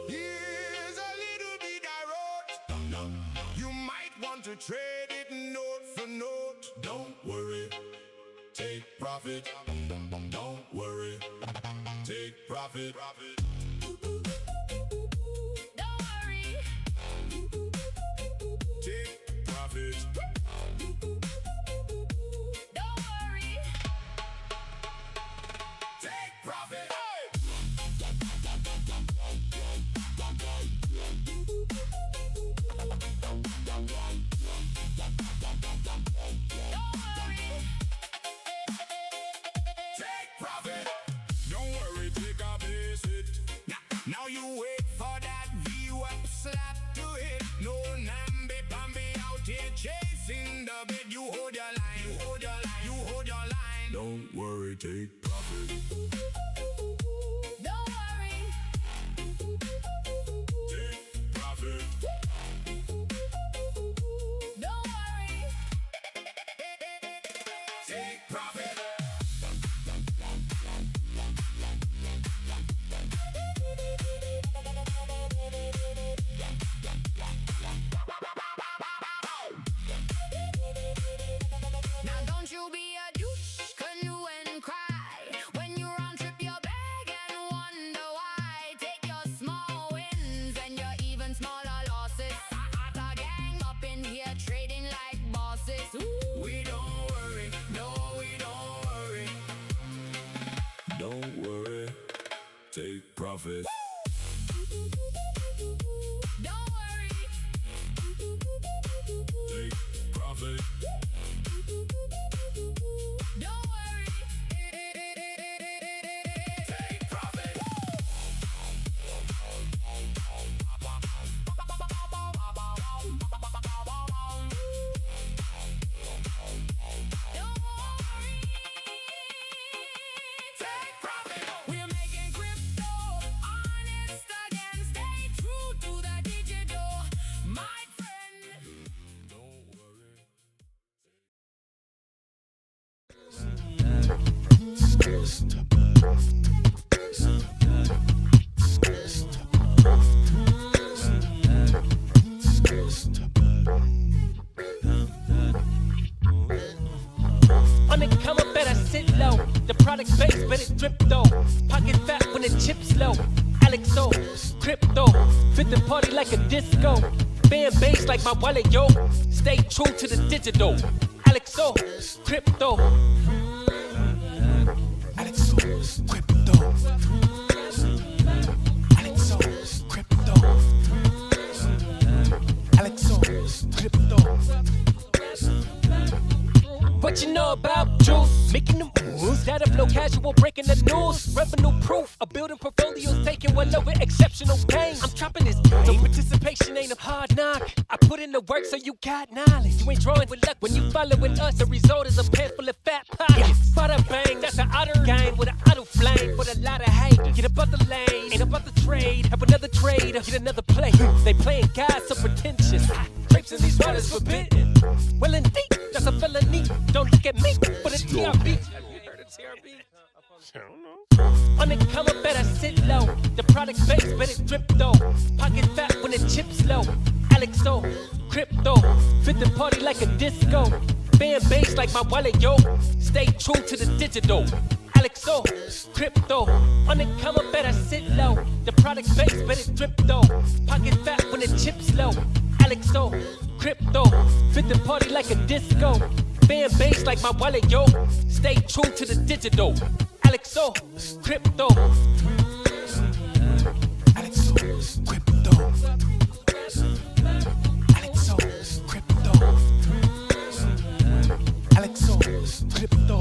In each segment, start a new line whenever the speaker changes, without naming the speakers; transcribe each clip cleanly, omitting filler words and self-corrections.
Here's a little bit I wrote. You might want to trade it note for note. Don't worry, take profit. Don't worry, take profit.
Don't worry.
Take profit.
Don't worry.
Take profit. Take profit. Don't worry, take a base hit. Now you wait for that VWAP slap to hit. No namby-pamby out here chasing the bid. You hold your line, you hold your line, you hold your line. Don't worry, take profit.
Don't worry.
Take profit.
Don't worry.
Take profit.
Now don't you be a douche, canoe and cry. When you round trip your bag and wonder why. Take your small wins and your even smaller losses. The gang up in here trading like bosses. Ooh.
We don't worry, no, we don't worry. Don't worry, take profit.
Don't worry.
Take profit.
Don't worry.
Take profit.
Don't worry.
Take profit.
We're making crypto honest again. Stay true to the digital, my friend.
Don't worry.
Undercover better sit low. The product base better drip though. Pocket fat when the chips low. AlexOCrypto. Fit the party like a disco. Fan base like my wallet, yo. Stay true to the digital. AlexOCrypto.
AlexOCrypto. AlexOCrypto. AlexOCrypto.
What you know about juice? Making the moves, data flow casual, breaking the news. Revenue proof, a building portfolios taking well over exceptional pain. I'm trapping this game, so participation ain't a hard knock. I put in the work so you got knowledge. You ain't drawing with luck when you following us. The result is a pan full of fat pockets. Bada bang, that's an outer game with an auto flame. With a lot of haters, get about the lane, ain't about the trade. Have another trade, get another play. They playing God so pretentious. Drapes in these waters forbidden. Well indeed, that's a felony. Don't look at me for the TRB. Have you heard of TRB? I don't know. Undercover better sit low. The product base better drip though. Pocket fat when the chips low. AlexOCrypto. Fit the party like a disco. Fan base like my wallet, yo. Stay true to the digital. AlexOCrypto. Undercover better sit low. The product base better drip though. Pocket fat when the chips low. AlexOCrypto. Fit the party like a disco. Fan base like my wallet, yo. Stay true to the digital. AlexOCrypto.
AlexOCrypto. AlexOCrypto. AlexOCrypto.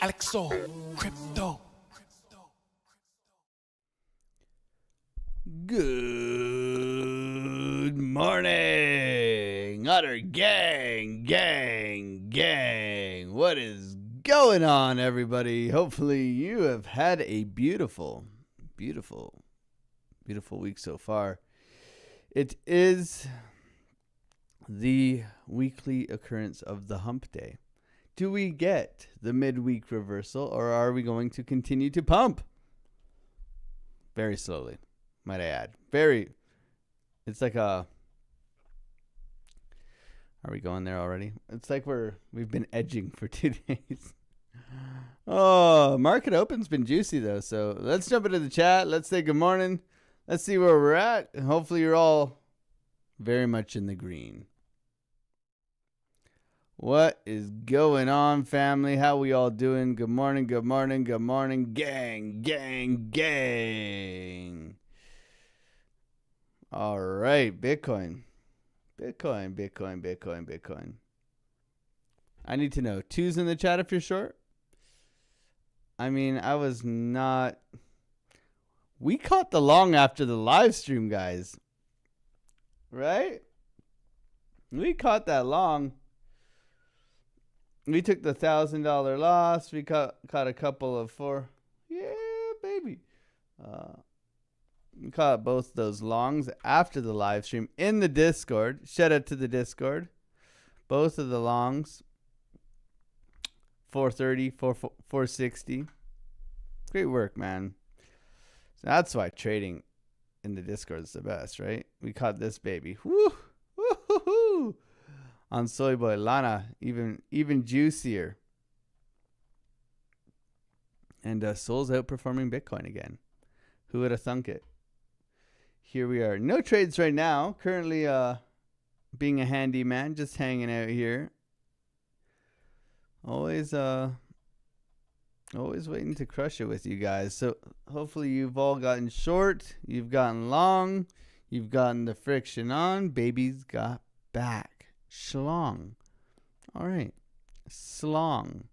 AlexOCrypto.
Good morning, Utter Gang. What is going on, everybody? Hopefully you have had a beautiful Beautiful week so far. It is the weekly occurrence of the hump day. Do we get the midweek reversal, or are we going to continue to pump? Very slowly, might I add. It's like a... Are we going there already? It's like we've been edging for 2 days. Oh, market open's been juicy though. So let's jump into the chat. Let's say good morning. Let's see where we're at. And hopefully you're all very much in the green. What is going on, family? How we all doing? Good morning, good morning, good morning. Gang, gang, gang. All right, Bitcoin. Bitcoin. I need to know. 2's in the chat if you're short. I mean, I was not... We caught the long after the live stream, guys. Right? We caught that long. We took the $1,000 loss. We caught a couple of 4. Yeah, baby. We caught both those longs after the live stream in the Discord. Shout out to the Discord. Both of the longs. 430, 460. Great work, man. So that's why trading in the Discord is the best, right? We caught this baby. Woo! Woo-hoo-hoo! On Soy Boy Lana, even juicier. And Sol's outperforming Bitcoin again. Who would have thunk it? Here we are. No trades right now. Currently being a handyman, just hanging out here. Always waiting to crush it with you guys. So hopefully you've all gotten short, you've gotten long, you've gotten the friction on. Baby's got back. Schlong. All right. Slong.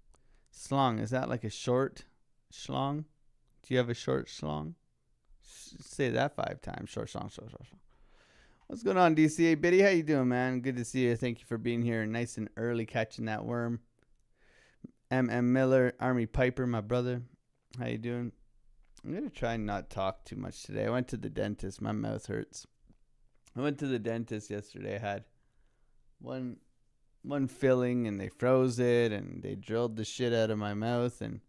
Slong. Is that like a short schlong? Do you have a short schlong? Say that 5 times. Short schlong, short schlong. What's going on, DCA Biddy? How you doing, man? Good to see you. Thank you for being here. Nice and early catching that worm. Miller, Army Piper, my brother. How you doing? I'm going to try and not talk too much today. I went to the dentist. My mouth hurts. I went to the dentist yesterday. I had one filling, and they froze it, and they drilled the shit out of my mouth, and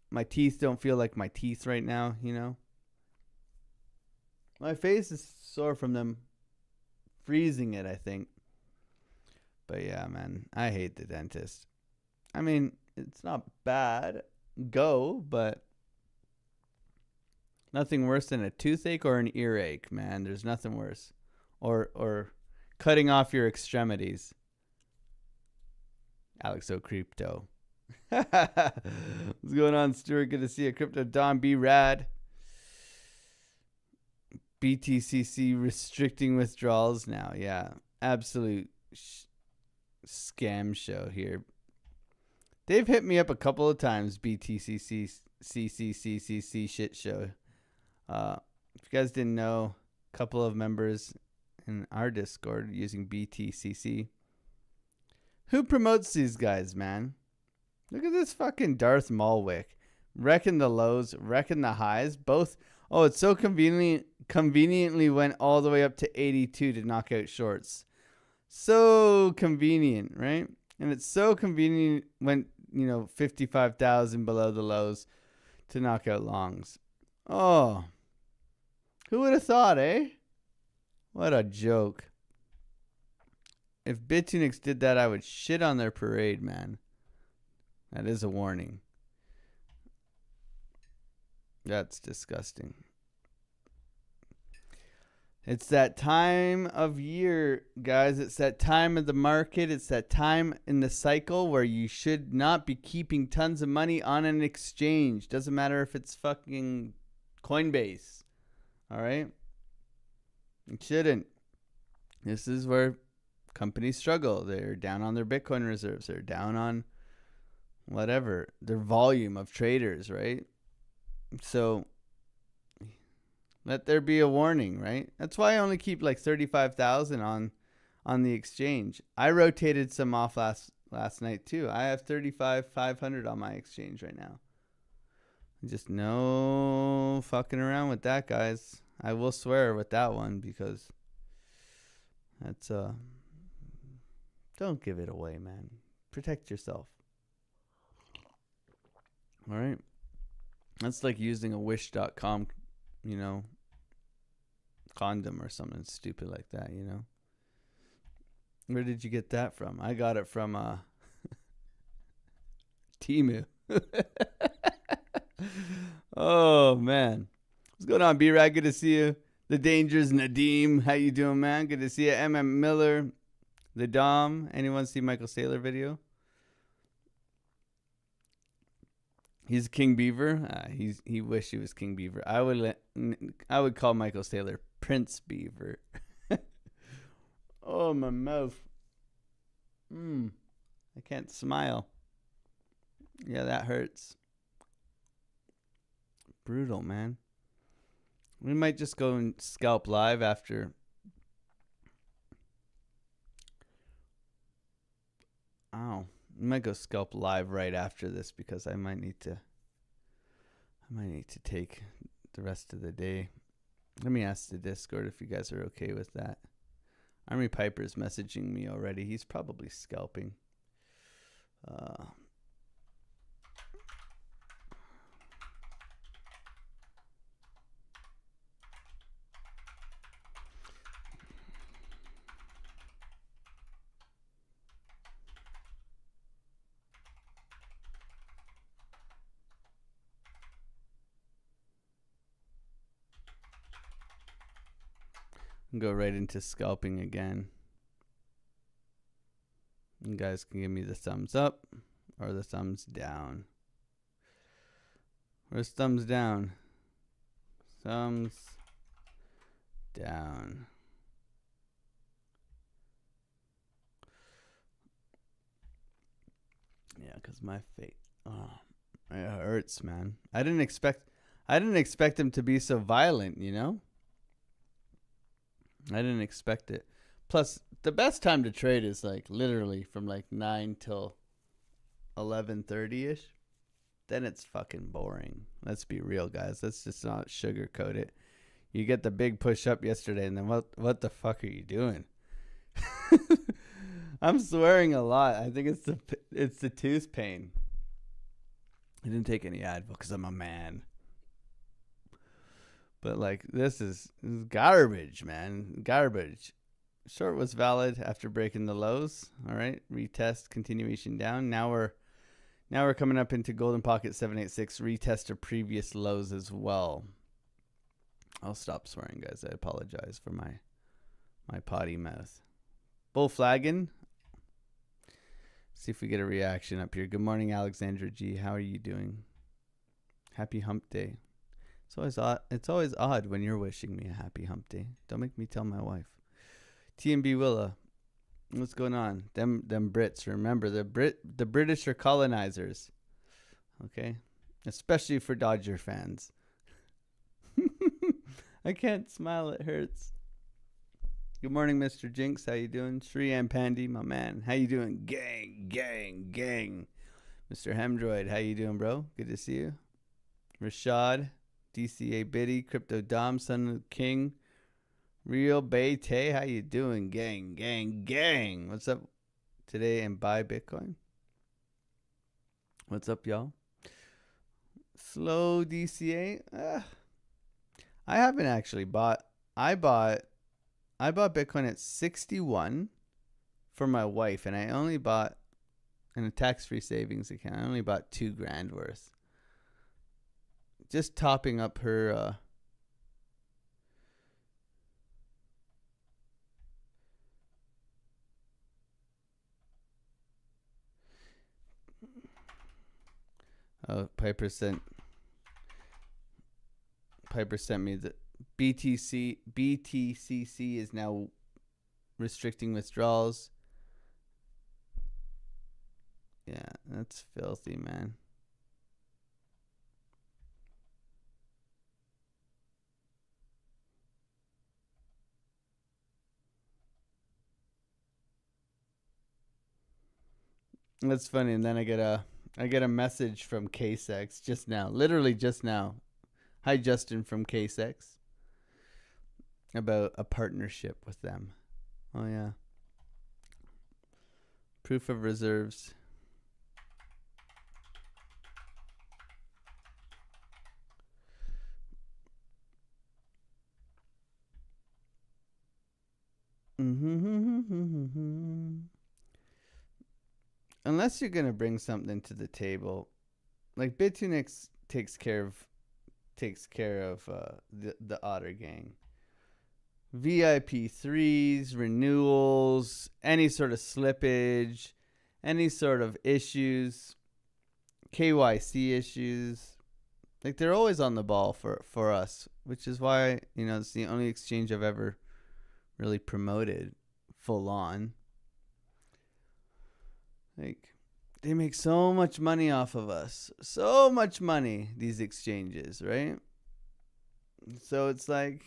my teeth don't feel like my teeth right now, you know? My face is sore from them freezing it, I think. But yeah, man, I hate the dentist. I mean, it's not bad. Go, but nothing worse than a toothache or an earache, man. There's nothing worse. Or cutting off your extremities. AlexOCrypto. What's going on, Stuart? Good to see you. Crypto Don B Rad. BTCC restricting withdrawals now. Yeah, absolute scam show here. They've hit me up a couple of times. BTCC CCCCC shit show. If you guys didn't know, a couple of members in our Discord using BTCC. Who promotes these guys, man? Look at this fucking Darth Malwick. Wrecking the lows, wrecking the highs. Both. Oh, it's so conveniently went all the way up to 82 to knock out shorts. So convenient, right? And it's so convenient went, 55,000 below the lows to knock out longs. Oh. Who would have thought, eh? What a joke. If Bitunix did that, I would shit on their parade, man. That is a warning. That's disgusting. It's that time of year, guys. It's that time of the market. It's that time in the cycle where you should not be keeping tons of money on an exchange. Doesn't matter if it's fucking Coinbase. All right? It shouldn't. This is where companies struggle. They're down on their Bitcoin reserves. They're down on whatever, their volume of traders, right? So let there be a warning, right? That's why I only keep like 35,000 on the exchange. I rotated some off last night too. I have 35,500 on my exchange right now. Just no fucking around with that, guys. I will swear with that one because that's don't give it away, man. Protect yourself. All right. That's like using a wish.com, condom or something stupid like that, Where did you get that from? I got it from Timu. Oh, man. What's going on, B-Rag? Good to see you. The Dangers, Nadim. How you doing, man? Good to see you. MM Miller. The Dom. Anyone see Michael Saylor video? He's King Beaver. He wished he was King Beaver. I would call Michael Saylor Prince Beaver. Oh, my mouth. I can't smile. Yeah, that hurts. Brutal, man. We might just go and scalp live after. Oh, we might go scalp live right after this because I might need to take the rest of the day. Let me ask the Discord if you guys are okay with that. Army Piper's messaging me already. He's probably scalping. Go right into scalping again. You guys can give me the thumbs up or the thumbs down. Where's thumbs down? Thumbs down. Yeah, because my face, it hurts, man. I didn't expect him to be so violent, I didn't expect it. Plus, the best time to trade is like literally from like 9 till 11:30ish. Then it's fucking boring. Let's be real, guys. Let's just not sugarcoat it. You get the big push up yesterday, and then what the fuck are you doing? I'm swearing a lot. I think it's the tooth pain. I didn't take any Advil because I'm a man. But like this is garbage, man. Garbage. Short was valid after breaking the lows. All right. Retest, continuation down. Now we're coming up into Golden Pocket 786. Retest of previous lows as well. I'll stop swearing, guys. I apologize for my potty mouth. Bull flagging. See if we get a reaction up here. Good morning, Alexandra G. How are you doing? Happy hump day. It's always odd when you're wishing me a happy hump day. Don't make me tell my wife. TMB Willa, what's going on? Them Brits. Remember, the British are colonizers. Okay, especially for Dodger fans. I can't smile. It hurts. Good morning, Mr. Jinx. How you doing? Shri and Pandy, my man. How you doing? Gang, gang, gang. Mr. Hemdroid, how you doing, bro? Good to see you. Rashad. DCA Biddy, Crypto Dom, Son of the King, Real Bayte, how you doing, gang, gang, gang? What's up today and buy Bitcoin? What's up, y'all? Slow DCA. I haven't actually bought. I bought Bitcoin at 61 for my wife, and I only bought in a tax-free savings account. I only bought $2,000 worth. Just topping up her Piper sent me the BTCC is now restricting withdrawals. Yeah, that's filthy, man. That's funny. And then I get a I get a message from KSEX just now. Literally just now. Hi, Justin from KSEX. About a partnership with them. Oh, yeah. Proof of reserves. Unless you're gonna bring something to the table, like Bitunix takes care of the Otter Gang. VIP 3s, renewals, any sort of slippage, any sort of issues, KYC issues. Like, they're always on the ball for us, which is why, it's the only exchange I've ever really promoted full on. Like, they make so much money off of us. So much money, these exchanges, right? So it's like,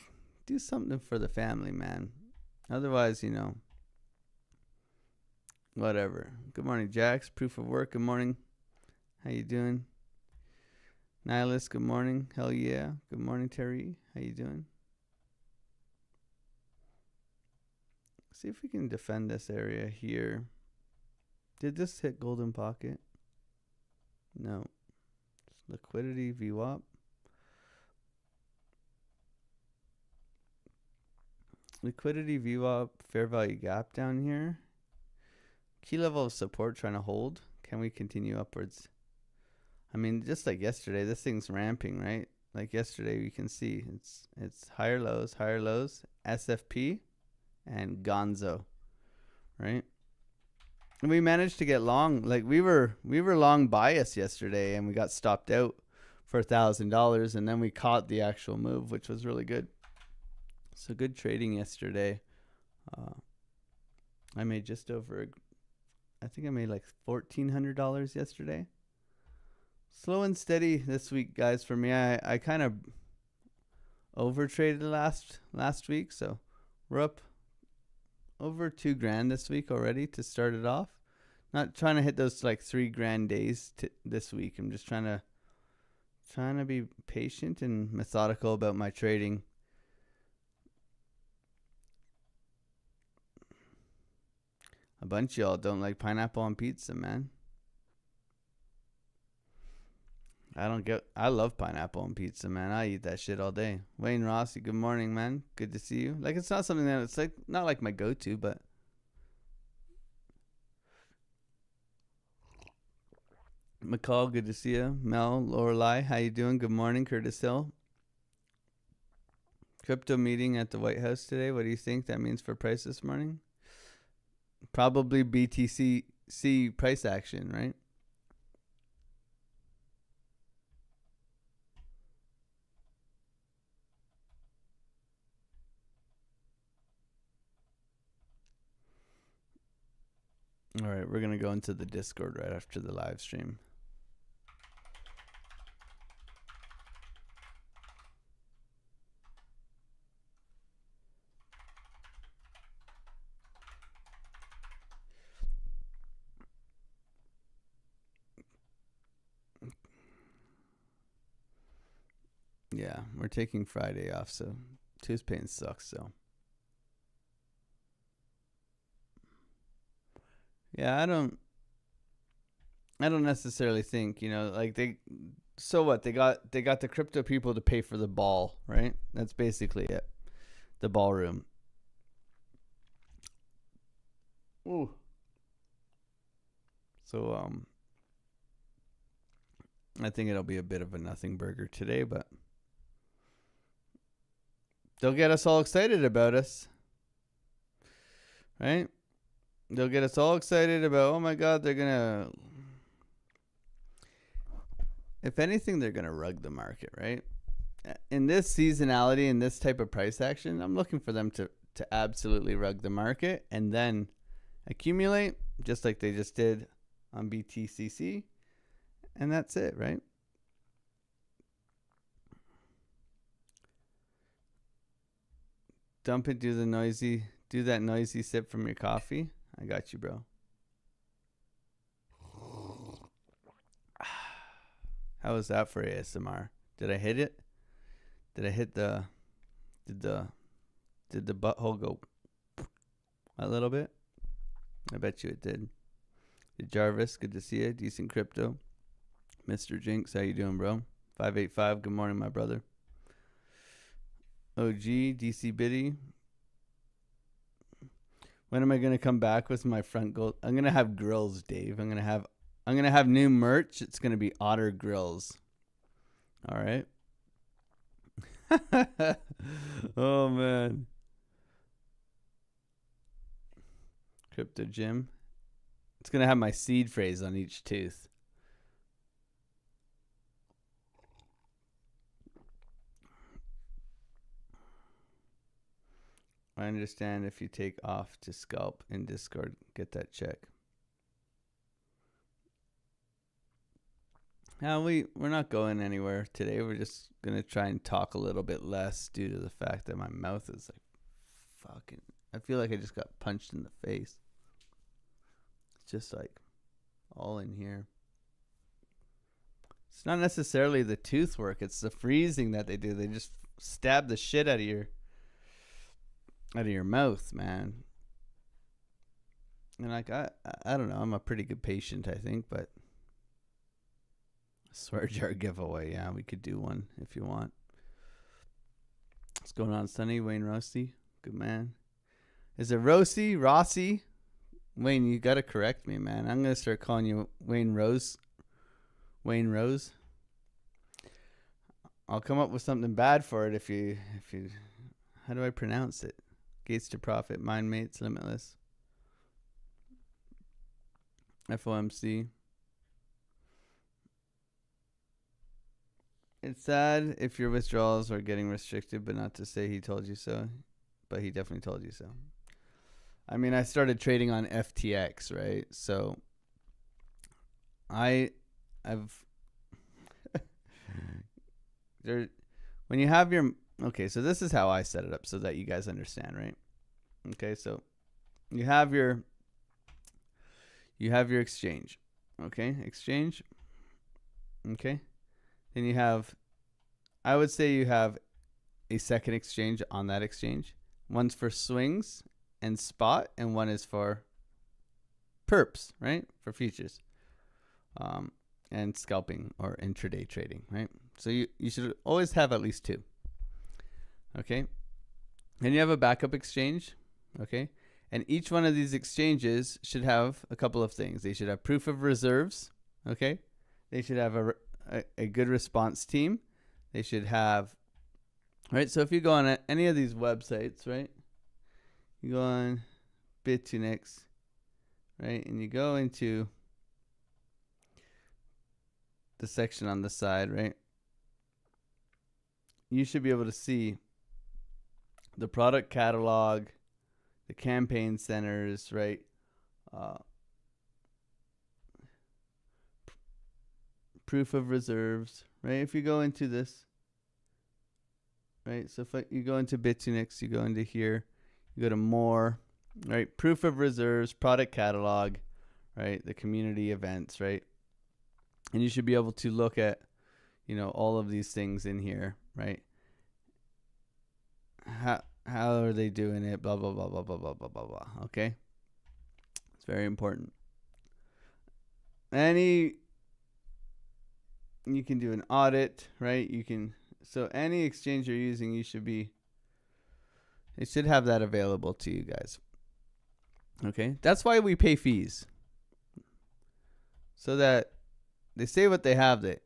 do something for the family, man. Otherwise, whatever. Good morning, Jax. Proof of work. Good morning. How you doing? Nihilist, good morning. Hell yeah. Good morning, Terry. How you doing? See if we can defend this area here. Did this hit golden pocket? No. Liquidity, VWAP. Liquidity, VWAP, fair value gap down here. Key level of support trying to hold. Can we continue upwards? I mean, just like yesterday, this thing's ramping, right? Like yesterday, you can see it's higher lows, SFP, and Gonzo, right? And we managed to get long. Like we were long bias yesterday, and we got stopped out for $1,000, and then we caught the actual move, which was really good. So good trading yesterday. I made just over. I think I made like $1,400 yesterday. Slow and steady this week, guys. For me, I kind of over traded last week, so we're up over $2,000 this week already to start it off. Not trying to hit those like $3,000 days this week. I'm just trying to be patient and methodical about my trading. A bunch of y'all don't like pineapple on pizza, man. I love pineapple on pizza, man. I eat that shit all day. Wayne Rossi, good morning, man. Good to see you. Like, it's not something that it's like not like my go-to, but McCall, good to see you. Mel, Lorelei, how you doing? Good morning, Curtis Hill. Crypto meeting at the White House today. What do you think that means for price this morning? Probably BTC price action, right? All right, we're going to go into the Discord right after the live stream. Yeah, we're taking Friday off, so Tuesday pain sucks, so. Yeah, I don't necessarily think, like so what? They got the crypto people to pay for the ball, right? That's basically it. The ballroom. Ooh. So I think it'll be a bit of a nothing burger today, but they'll get us all excited about us. Right? They'll get us all excited about, oh my God, they're going to, if anything, they're going to rug the market, right? In this seasonality, in this type of price action, I'm looking for them to absolutely rug the market and then accumulate, just like they just did on BTCC. And that's it, right? Dump it, do that noisy sip from your coffee. I got you, bro. How was that for ASMR? Did I hit it? Did I hit the did the butthole go a little bit? I bet you it did. Jarvis, good to see you. Decent Crypto. Mr. Jinx, how you doing, bro? 585, good morning, my brother. OG, DC Biddy. When am I gonna come back with my front goal? I'm gonna have grills, Dave. I'm gonna have new merch. It's gonna be otter grills. All right. Oh man. Crypto Gym. It's gonna have my seed phrase on each tooth. I understand if you take off to Scalp in Discord, get that check. Now we're not going anywhere today. We're just gonna try and talk a little bit less due to the fact that my mouth is like fucking. I feel like I just got punched in the face. It's just like all in here. It's not necessarily the tooth work. It's the freezing that they do. They just stab the shit out of your mouth, man. And like I don't know. I'm a pretty good patient, I think, but. Swear jar giveaway. Yeah, we could do one if you want. What's going on, Sonny? Wayne Rossi. Good man. Is it Rossi? Rossi? Wayne, you got to correct me, man. I'm going to start calling you Wayne Rose. Wayne Rose. I'll come up with something bad for it if you how do I pronounce it? Gates to Profit, Mind Mates, Limitless. FOMC. It's sad if your withdrawals are getting restricted, but not to say he told you so. But he definitely told you so. I mean, I started trading on FTX, right? So I've when you have your okay, so this is how I set it up so that you guys understand, right? Okay, so you have your exchange. Okay, exchange. Okay. Then you have, I would say you have a second exchange on that exchange. One's for swings and spot, and one is for perps, right? For futures. And scalping or intraday trading, right? So you should always have at least two. Okay? Then you have a backup exchange, okay? And each one of these exchanges should have a couple of things. They should have proof of reserves, okay? They should have a good response team. They should have, right? So if you go on any of these websites, right? You go on Bitunix, right? And you go into the section on the side, right? You should be able to see the product catalog, the campaign centers, right? Proof of reserves, right? If you go into this, right? So if you go into Bitunix, you go into here, you go to more, right? Proof of reserves, product catalog, right? The community events, right? And you should be able to look at, all of these things in here, right? How are they doing it? Blah, blah, blah, blah, blah, blah, blah, blah, blah. Okay? It's very important. You can do an audit, right? So any exchange you're using, it should have that available to you guys. Okay? That's why we pay fees. So that they say what they have, that,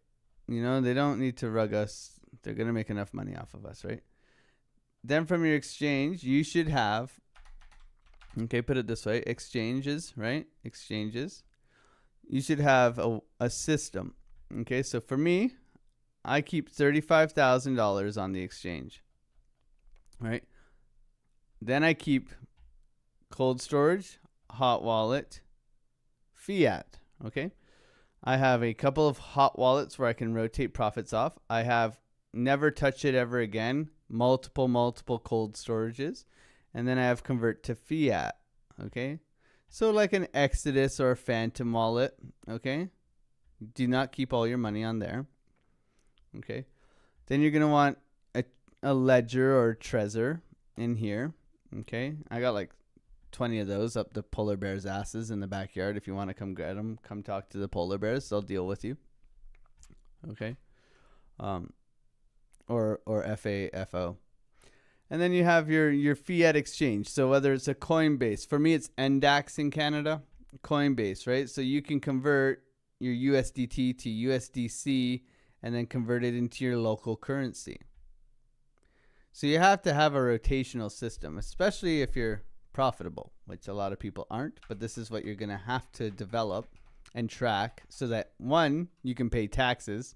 they don't need to rug us. They're going to make enough money off of us, right? Then from your exchange, you should have, okay, put it this way, exchanges, right? Exchanges. You should have a system. Okay, so for me, I keep $35,000 on the exchange, right? Then I keep cold storage, hot wallet, fiat, okay? I have a couple of hot wallets where I can rotate profits off. I have never touch it ever again, multiple cold storages, and then I have convert to fiat, okay? So like an Exodus or a Phantom wallet, okay? Do not keep all your money on there. Okay. Then you're going to want a ledger or Trezor in here. Okay. I got like 20 of those up the polar bears' asses in the backyard. If you want to come get them, come talk to the polar bears. They'll deal with you. Okay. Or FAFO. And then you have your fiat exchange. So whether it's a Coinbase, for me it's NDAX in Canada, Coinbase, right? So you can convert your USDT to USDC and then convert it into your local currency. So you have to have a rotational system, especially if you're profitable, which a lot of people aren't, but this is what you're going to have to develop and track so that, one, you can pay taxes,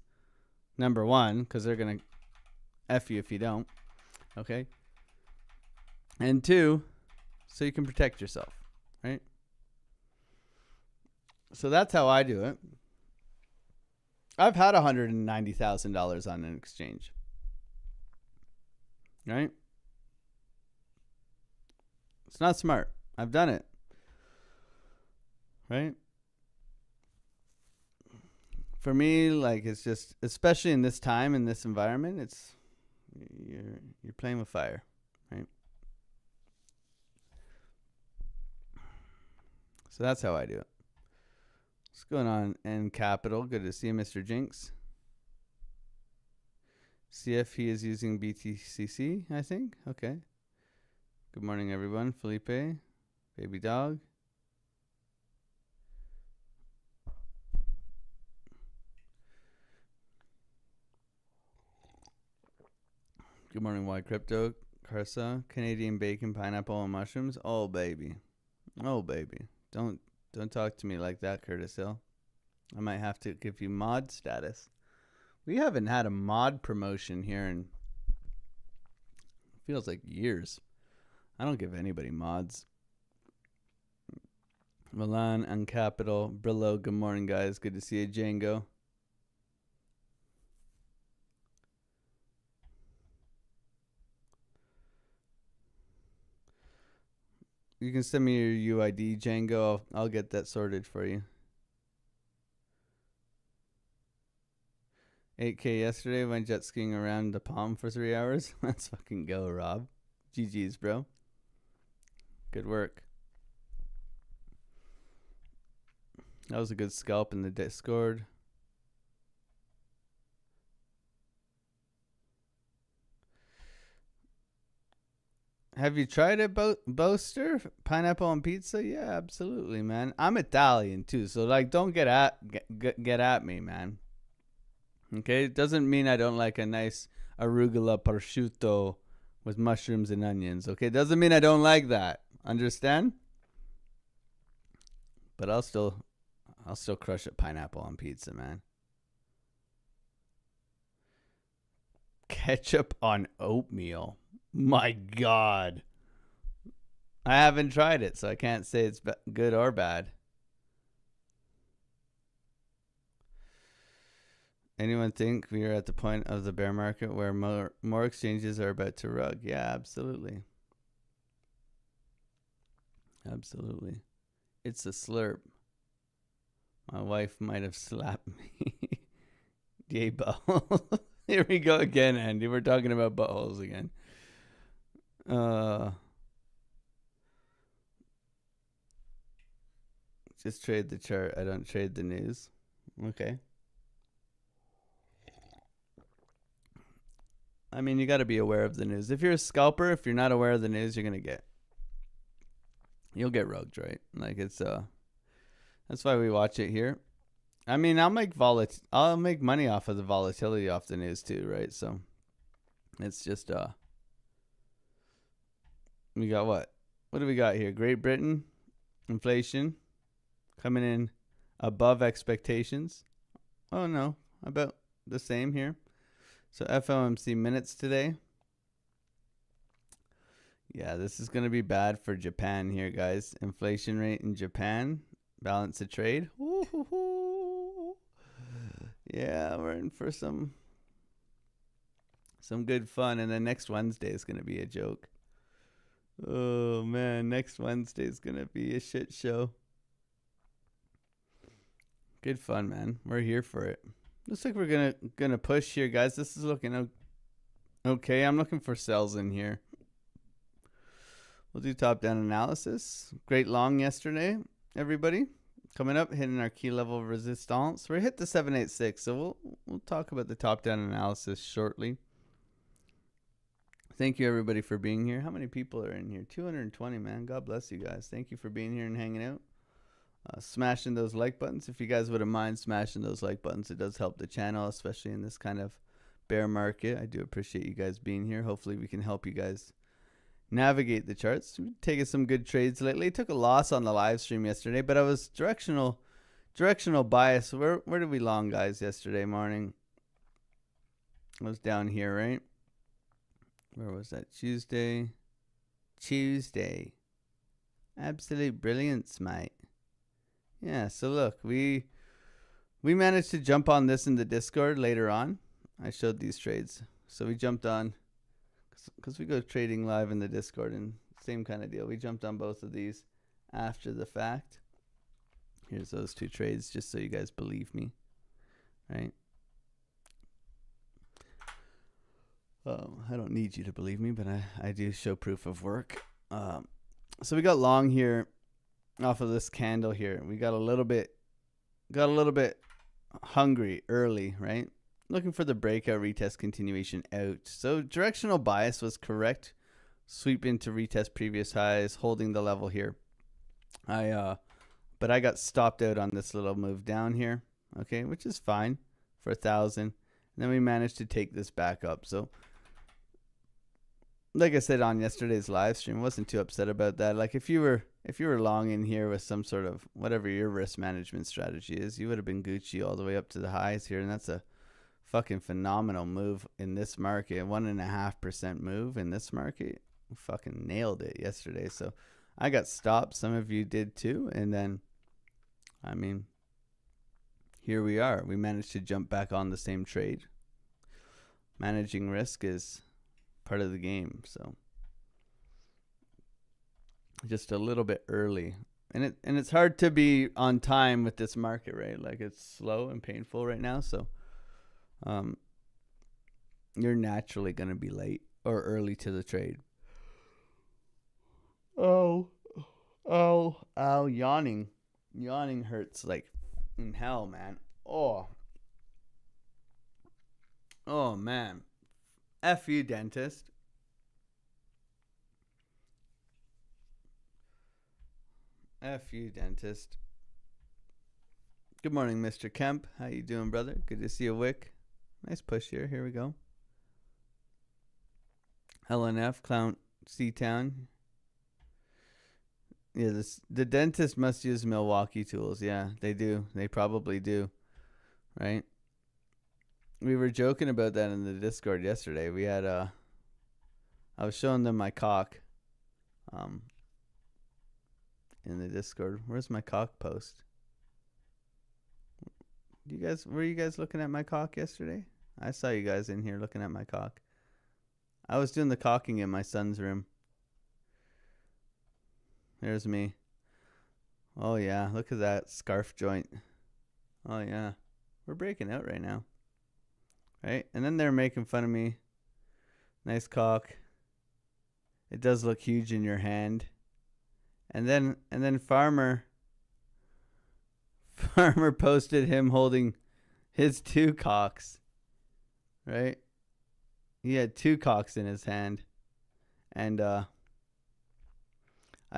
number one, because they're going to F you if you don't, okay? And two, so you can protect yourself, right? So that's how I do it. I've had $190,000 on an exchange, right? It's not smart. I've done it, right? For me, like, it's just, especially in this time, in this environment, it's you're playing with fire, right? So that's how I do it. What's going on in Capital? Good to see you, Mr. Jinx. See if he is using BTCC, I think. Okay. Good morning, everyone. Felipe, baby dog. Good morning, AlexOCrypto. Carsa, Canadian bacon, pineapple, and mushrooms. Oh baby, oh baby. Don't talk to me like that, Curtis Hill. I might have to give you mod status. We haven't had a mod promotion here in feels like years. I don't give anybody mods. Milan and Capital. Brillo, good morning, guys. Good to see you, Django. You can send me your UID, Django. I'll get that sorted for you. 8K yesterday. Went jet skiing around the Palm for 3 hours. Let's fucking go, Rob. GG's, bro. Good work. That was a good scalp in the Discord. Have you tried it, Boaster? Pineapple on pizza? Yeah, absolutely, man. I'm Italian too, so like, don't get at me, man. Okay, it doesn't mean I don't like a nice arugula prosciutto with mushrooms and onions. Okay, it doesn't mean I don't like that. Understand? But I'll still crush a pineapple on pizza, man. Ketchup on oatmeal. My God. I haven't tried it, so I can't say it's good or bad. Anyone think we are at the point of the bear market where more exchanges are about to rug? Yeah, absolutely. Absolutely. It's a slurp. My wife might have slapped me. Yay, butthole. Here we go again, Andy. We're talking about buttholes again. Just trade the chart. I don't trade the news. Okay. I mean, you got to be aware of the news. If you're a scalper, if you're not aware of the news, you'll get rugged, right? Like, it's that's why we watch it here. I mean, I'll make money off of the volatility off the news too, right? So it's just we got what do we got here? Great Britain inflation coming in above expectations. Oh no, about the same here. So FOMC minutes today. Yeah, this is going to be bad for Japan here, guys. Inflation rate in Japan. Balance of trade. Woo-hoo-hoo. Yeah, we're in for some good fun. And then next Wednesday is going to be a joke. Oh, man. Next Wednesday is going to be a shit show. Good fun, man. We're here for it. Looks like we're gonna push here, guys. This is looking okay. I'm looking for sells in here. We'll do top down analysis. Great long yesterday, everybody. Coming up, hitting our key level of resistance. We're hit the 786, so we'll talk about the top down analysis shortly. Thank you, everybody, for being here. How many people are in here? 220, man. God bless you guys. Thank you for being here and hanging out. Smashing those like buttons. If you guys wouldn't mind smashing those like buttons, it does help the channel, especially in this kind of bear market. I do appreciate you guys being here. Hopefully, we can help you guys navigate the charts. We've taken some good trades lately. Took a loss on the live stream yesterday, but I was directional bias. Where did we long, guys, yesterday morning? I was down here, right? Where was that? Tuesday. Absolute brilliance, mate. Yeah, so look, we managed to jump on this in the Discord later on. I showed these trades. So we jumped on, because we go trading live in the Discord, and same kind of deal. We jumped on both of these after the fact. Here's those two trades, just so you guys believe me, right? I don't need you to believe me, but I do show proof of work. So we got long here off of this candle here. We got a little bit hungry early, right? Looking for the breakout, retest, continuation out. So directional bias was correct. Sweep into retest previous highs, holding the level here. But I got stopped out on this little move down here, okay, which is fine for 1,000. And then we managed to take this back up. So like I said on yesterday's live stream, wasn't too upset about that. Like if you were long in here with some sort of whatever your risk management strategy is, you would have been Gucci all the way up to the highs here, and that's a fucking phenomenal move in this market. 1.5% move in this market. Fucking nailed it yesterday. So I got stopped. Some of you did too. And then, I mean, here we are. We managed to jump back on the same trade. Managing risk is part of the game. So just a little bit early. And it's hard to be on time with this market, right? Like it's slow and painful right now. So you're naturally going to be late or early to the trade. Yawning hurts like in hell, man. Oh man, F you, dentist. F you, dentist. Good morning, Mr. Kemp. How you doing, brother? Good to see you, Wick. Nice push here. Here we go. LNF, Clown, C-Town. Yeah, the dentist must use Milwaukee tools. Yeah, they do. They probably do. Right? We were joking about that in the Discord yesterday. We had I was showing them my cock in the Discord. Where's my cock post? Were you guys looking at my cock yesterday? I saw you guys in here looking at my cock. I was doing the cocking in my son's room. There's me. Oh yeah, look at that scarf joint. Oh yeah, we're breaking out right now. Right? And then they're making fun of me. Nice cock. It does look huge in your hand. And then Farmer posted him holding his two cocks. Right? He had two cocks in his hand. And I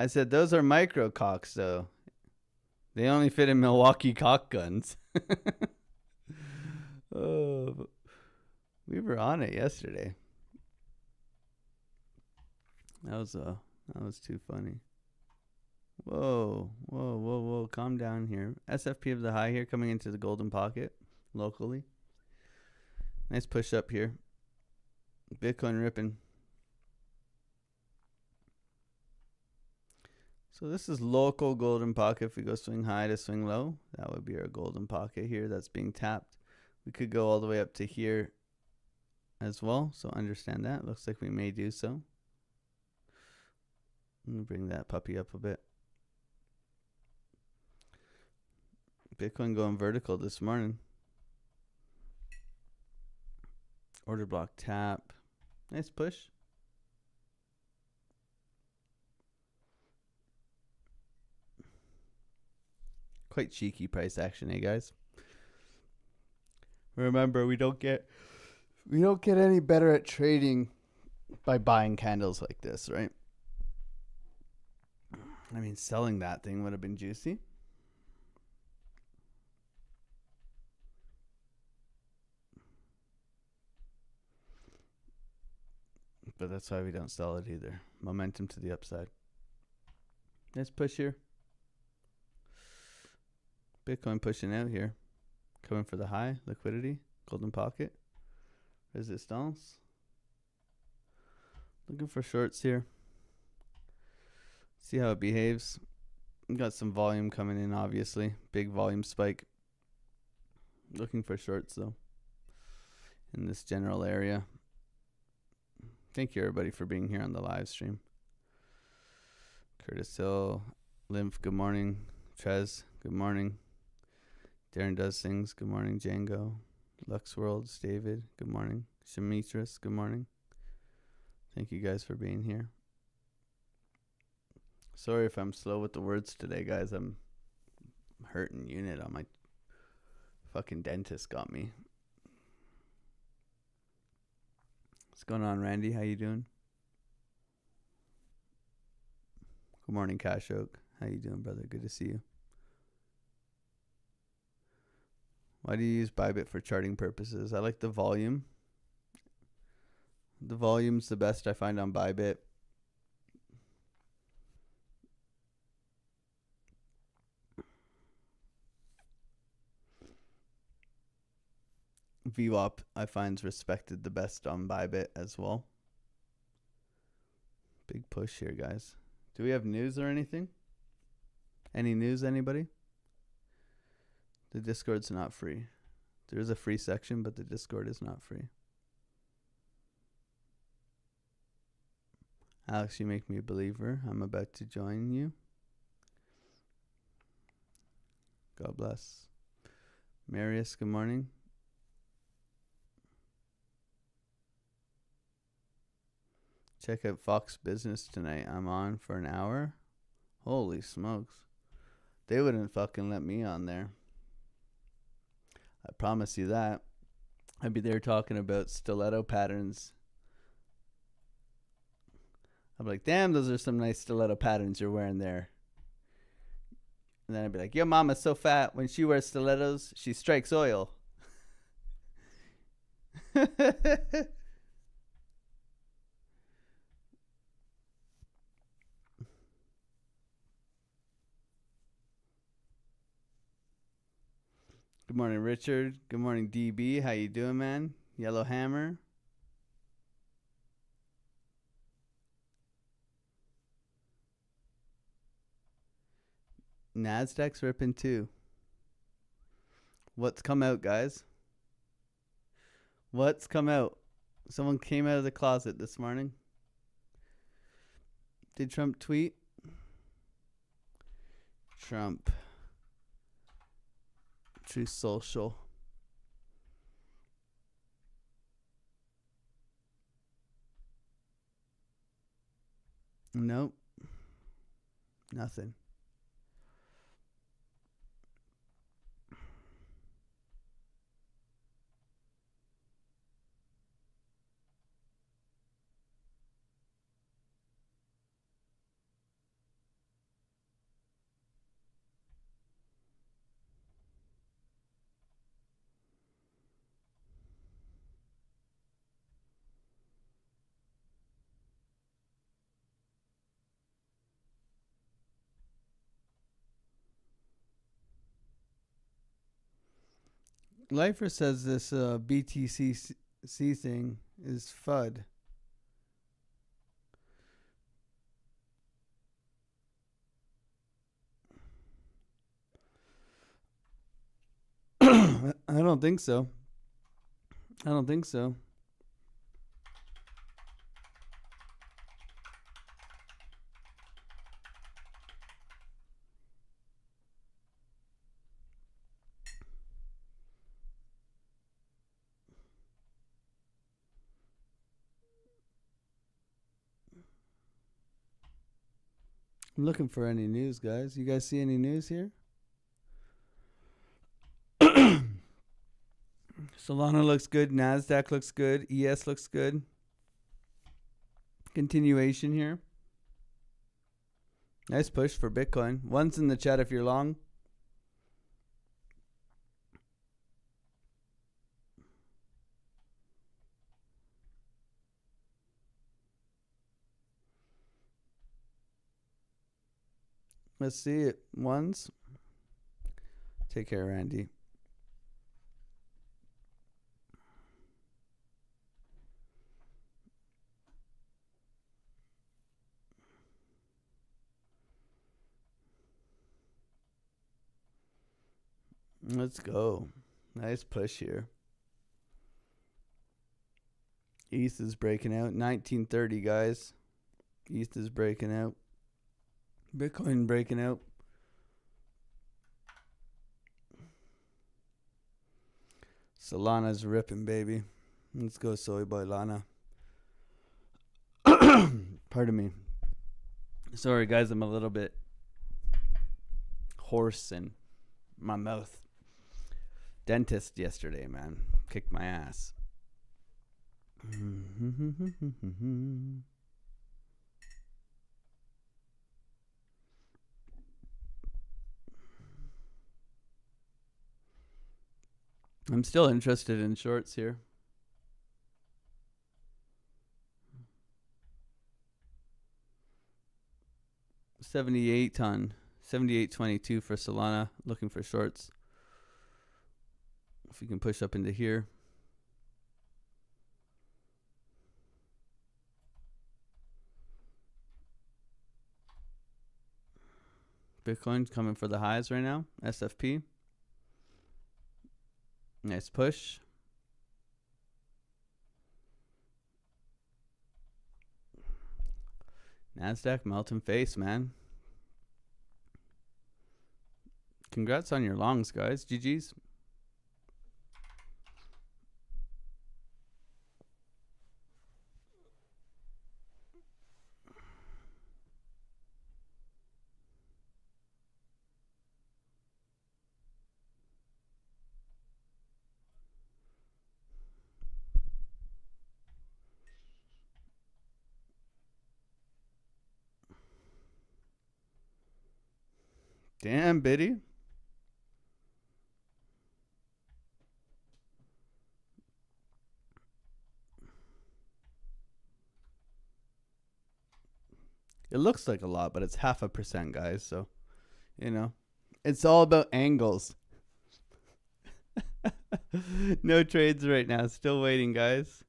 said, those are micro cocks though. They only fit in Milwaukee cock guns. Oh, we were on it yesterday. That was too funny. Whoa. Calm down here. SFP of the high here coming into the golden pocket locally. Nice push up here. Bitcoin ripping. So this is local golden pocket. If we go swing high to swing low, that would be our golden pocket here that's being tapped. We could go all the way up to here as well. So understand that. Looks like we may do so. Let me bring that puppy up a bit. Bitcoin going vertical this morning. Order block tap. Nice push. Quite cheeky price action, eh, guys? Remember, we don't get any better at trading by buying candles like this, right? I mean, selling that thing would have been juicy. But that's why we don't sell it either. Momentum to the upside. Nice push here. Bitcoin pushing out here. Coming for the high. Liquidity. Golden pocket. Resistance. Looking for shorts here. See how it behaves. We got some volume coming in, obviously. Big volume spike. Looking for shorts, though, in this general area. Thank you, everybody, for being here on the live stream. Curtis Hill, Lymph, good morning. Trez, good morning. Darren Does Things, good morning. Django, Lux Worlds, David, good morning. Shamitris, good morning. Thank you guys for being here. Sorry if I'm slow with the words today, guys. I'm hurting unit on my fucking dentist got me. What's going on, Randy? How you doing? Good morning, Cash Oak. How you doing, brother? Good to see you. Why do you use Bybit for charting purposes? I like the volume. The volume's the best I find on Bybit. VWAP I find's respected the best on Bybit as well. Big push here, guys. Do we have news or anything? Any news, anybody? The Discord's not free. There is a free section, but the Discord is not free. Alex, you make me a believer. I'm about to join you. God bless. Marius, good morning. Check out Fox Business tonight. I'm on for an hour. Holy smokes. They wouldn't fucking let me on there. I promise you that. I'd be there talking about stiletto patterns. I'd be like, damn, those are some nice stiletto patterns you're wearing there. And then I'd be like, your mama's so fat. When she wears stilettos, she strikes oil. Good morning, Richard. Good morning, DB. How you doing, man? Yellow Hammer. Nasdaq's ripping too. What's come out, guys? What's come out? Someone came out of the closet this morning. Did Trump tweet? Trump. True Social. Nope. Nothing. Lifer says this BTC thing is FUD. I don't think so. I don't think so. I'm looking for any news, guys. You guys see any news here? Solana looks good. NASDAQ looks good. ES looks good. Continuation here. Nice push for Bitcoin. One's in the chat if you're long. Let's see it. Ones. Take care, Randy. Let's go. Nice push here. ETH is breaking out. 1930, guys. ETH is breaking out. Bitcoin breaking out. Solana's ripping, baby. Let's go, Soy Boy Lana. Pardon me. Sorry, guys. I'm a little bit hoarse in my mouth. Dentist yesterday, man. Kicked my ass. I'm still interested in shorts here. $78 $78.22 for Solana. Looking for shorts. If we can push up into here. Bitcoin's coming for the highs right now. SFP. Nice push. NASDAQ melting face, man. Congrats on your longs, guys. GG's. Damn, Biddy. It looks like a lot, but it's 0.5%, guys. So, you know, it's all about angles. No trades right now. Still waiting, guys.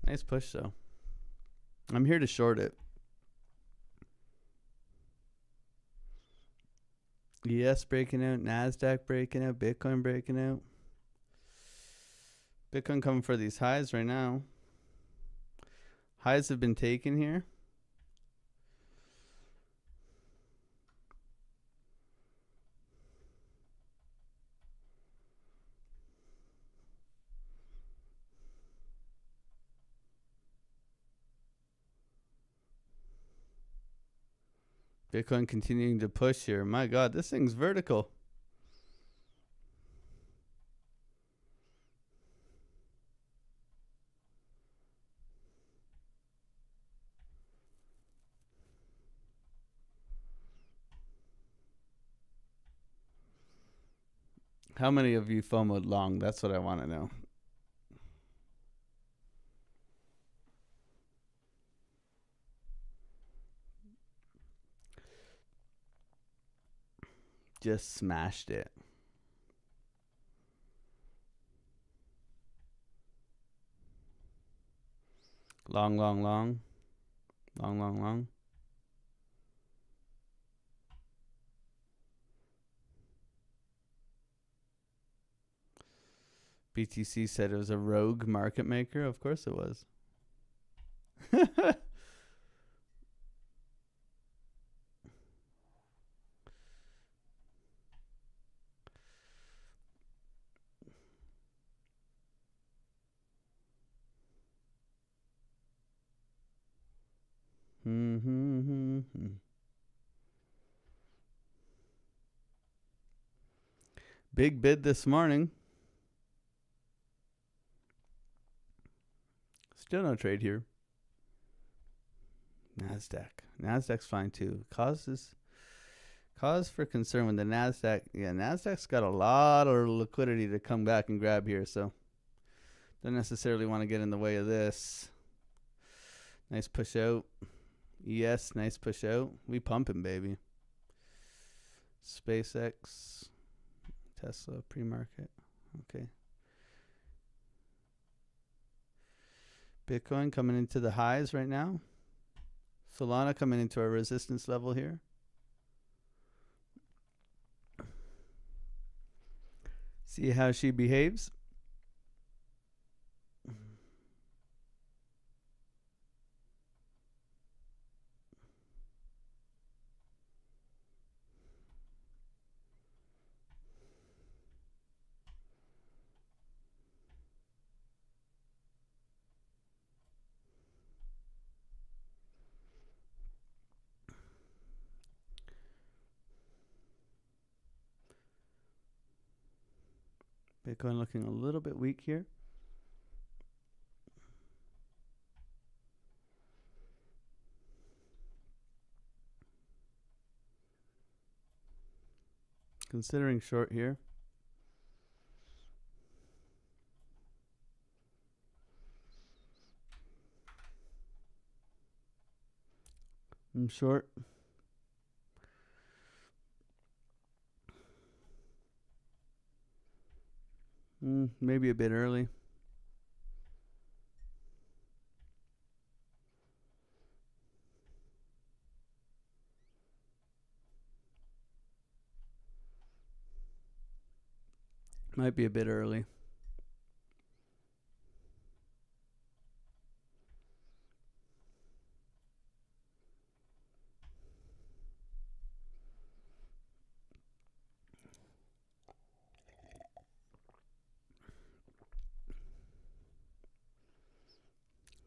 Nice push, though. I'm here to short it. ES breaking out, NASDAQ breaking out, Bitcoin breaking out. Bitcoin coming for these highs right now. Highs have been taken here. Bitcoin continuing to push here. My God, this thing's vertical. How many of you FOMO'd long? That's what I want to know. Just smashed it. Long, long, long. Long, long, long. BTC said it was a rogue market maker. Of course it was. Big bid this morning. Still no trade here. Nasdaq. Nasdaq's fine too. Cause for concern when the Nasdaq. Yeah, Nasdaq's got a lot of liquidity to come back and grab here, so don't necessarily want to get in the way of this. Nice push out. ES, nice push out. We pumping, baby. SpaceX, Tesla pre-market. Okay. Bitcoin coming into the highs right now. Solana coming into our resistance level here. See how she behaves. Bitcoin looking a little bit weak here. Considering short here. I'm short. Maybe a bit early. Might be a bit early.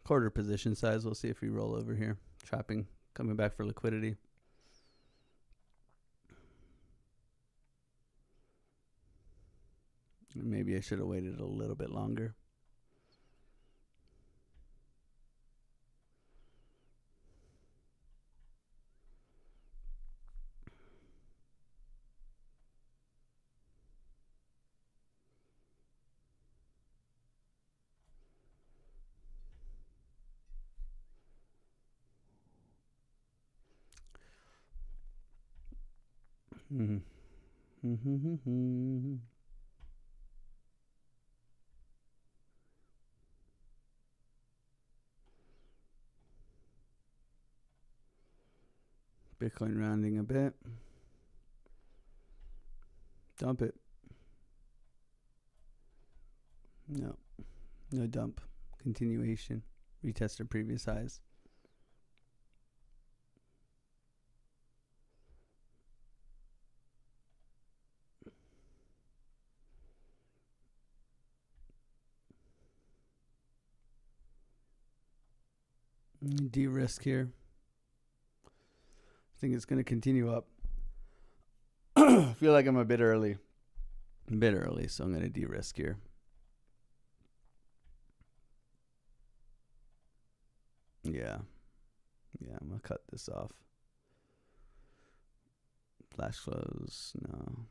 Quarter position size. We'll see if we roll over here. Trapping, coming back for liquidity. Maybe I should have waited a little bit longer. Bitcoin rounding a bit. Dump it. No. No dump. Continuation. Retest of previous highs. De-risk here. I think it's going to continue up. I feel like I'm a bit early. So I'm going to de-risk here. Yeah. Yeah, I'm going to cut this off. Flash close. No.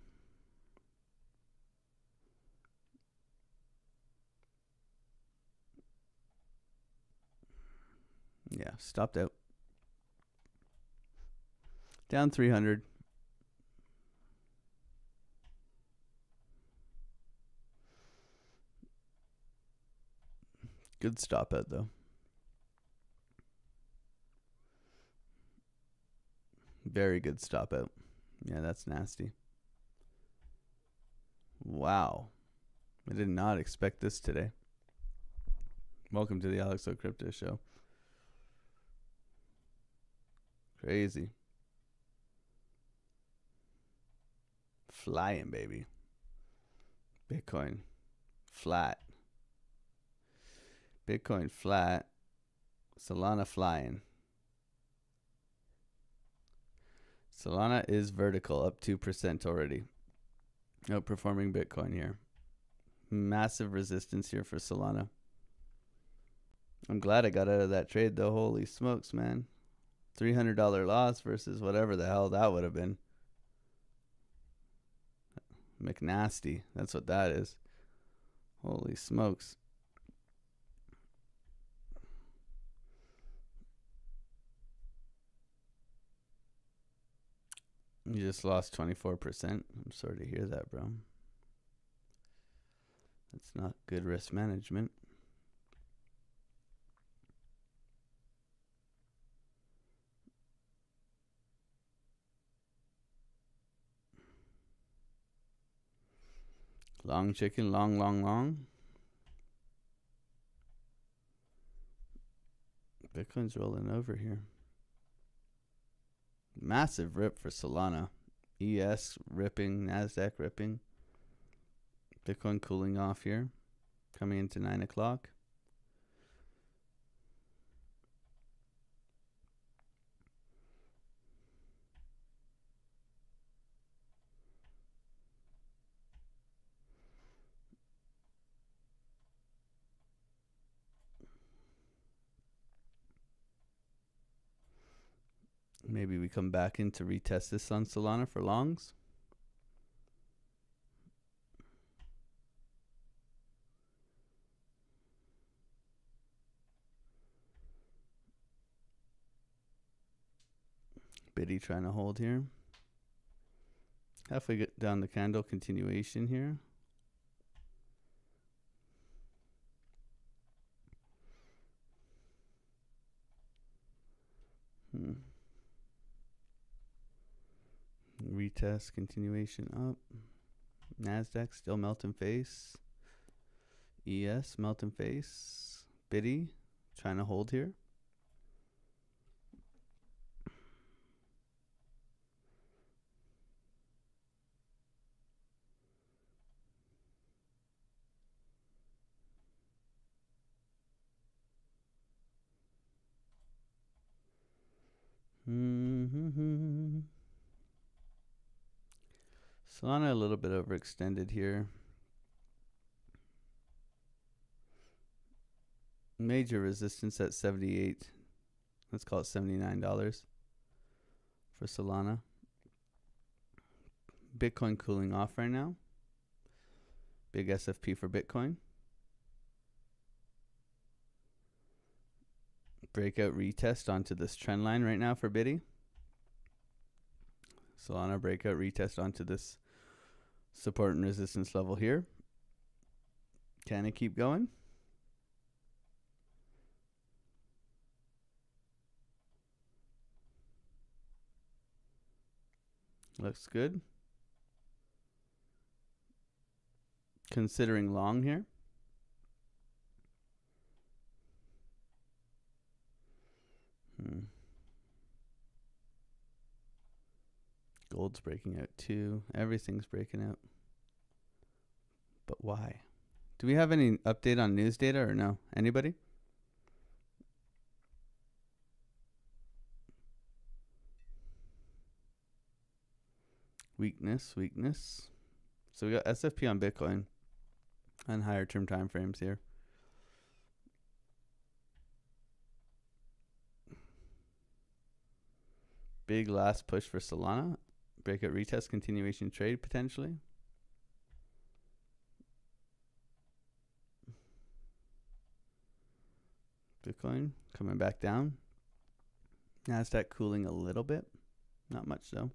Yeah, stopped out. Down 300. Good stop out though. Very good stop out. Yeah, that's nasty. Wow. I did not expect this today. Welcome to the AlexOCrypto show. Crazy. Flying, baby. Bitcoin flat. Bitcoin flat. Solana flying. Solana is vertical, up 2% already. Outperforming Bitcoin here. Massive resistance here for Solana. I'm glad I got out of that trade though. Holy smokes, man. $300 loss versus whatever the hell that would have been. McNasty. That's what that is. Holy smokes. You just lost 24%. I'm sorry to hear that, bro. That's not good risk management. Long chicken, long, long, long. Bitcoin's rolling over here. Massive rip for Solana. ES ripping, NASDAQ ripping. Bitcoin cooling off here. Coming into 9 o'clock. Maybe we come back in to retest this on Solana for longs. Biddy trying to hold here. Halfway get down the candle, continuation here. Retest, continuation up. NASDAQ still melting face. ES melting face. Biddy trying to hold here. Solana a little bit overextended here. Major resistance at 78. Let's call it $79 for Solana. Bitcoin cooling off right now. Big SFP for Bitcoin. Breakout retest onto this trend line right now for Biddy. Solana breakout retest onto this support and resistance level here. Can it keep going? Looks good. Considering long here. Gold's breaking out too. Everything's breaking out. But why? Do we have any update on news data or no? Anybody? Weakness. So we got SFP on Bitcoin on higher term time frames here. Big last push for Solana. Breakout retest, continuation trade potentially. Bitcoin coming back down. NASDAQ cooling a little bit. Not much though.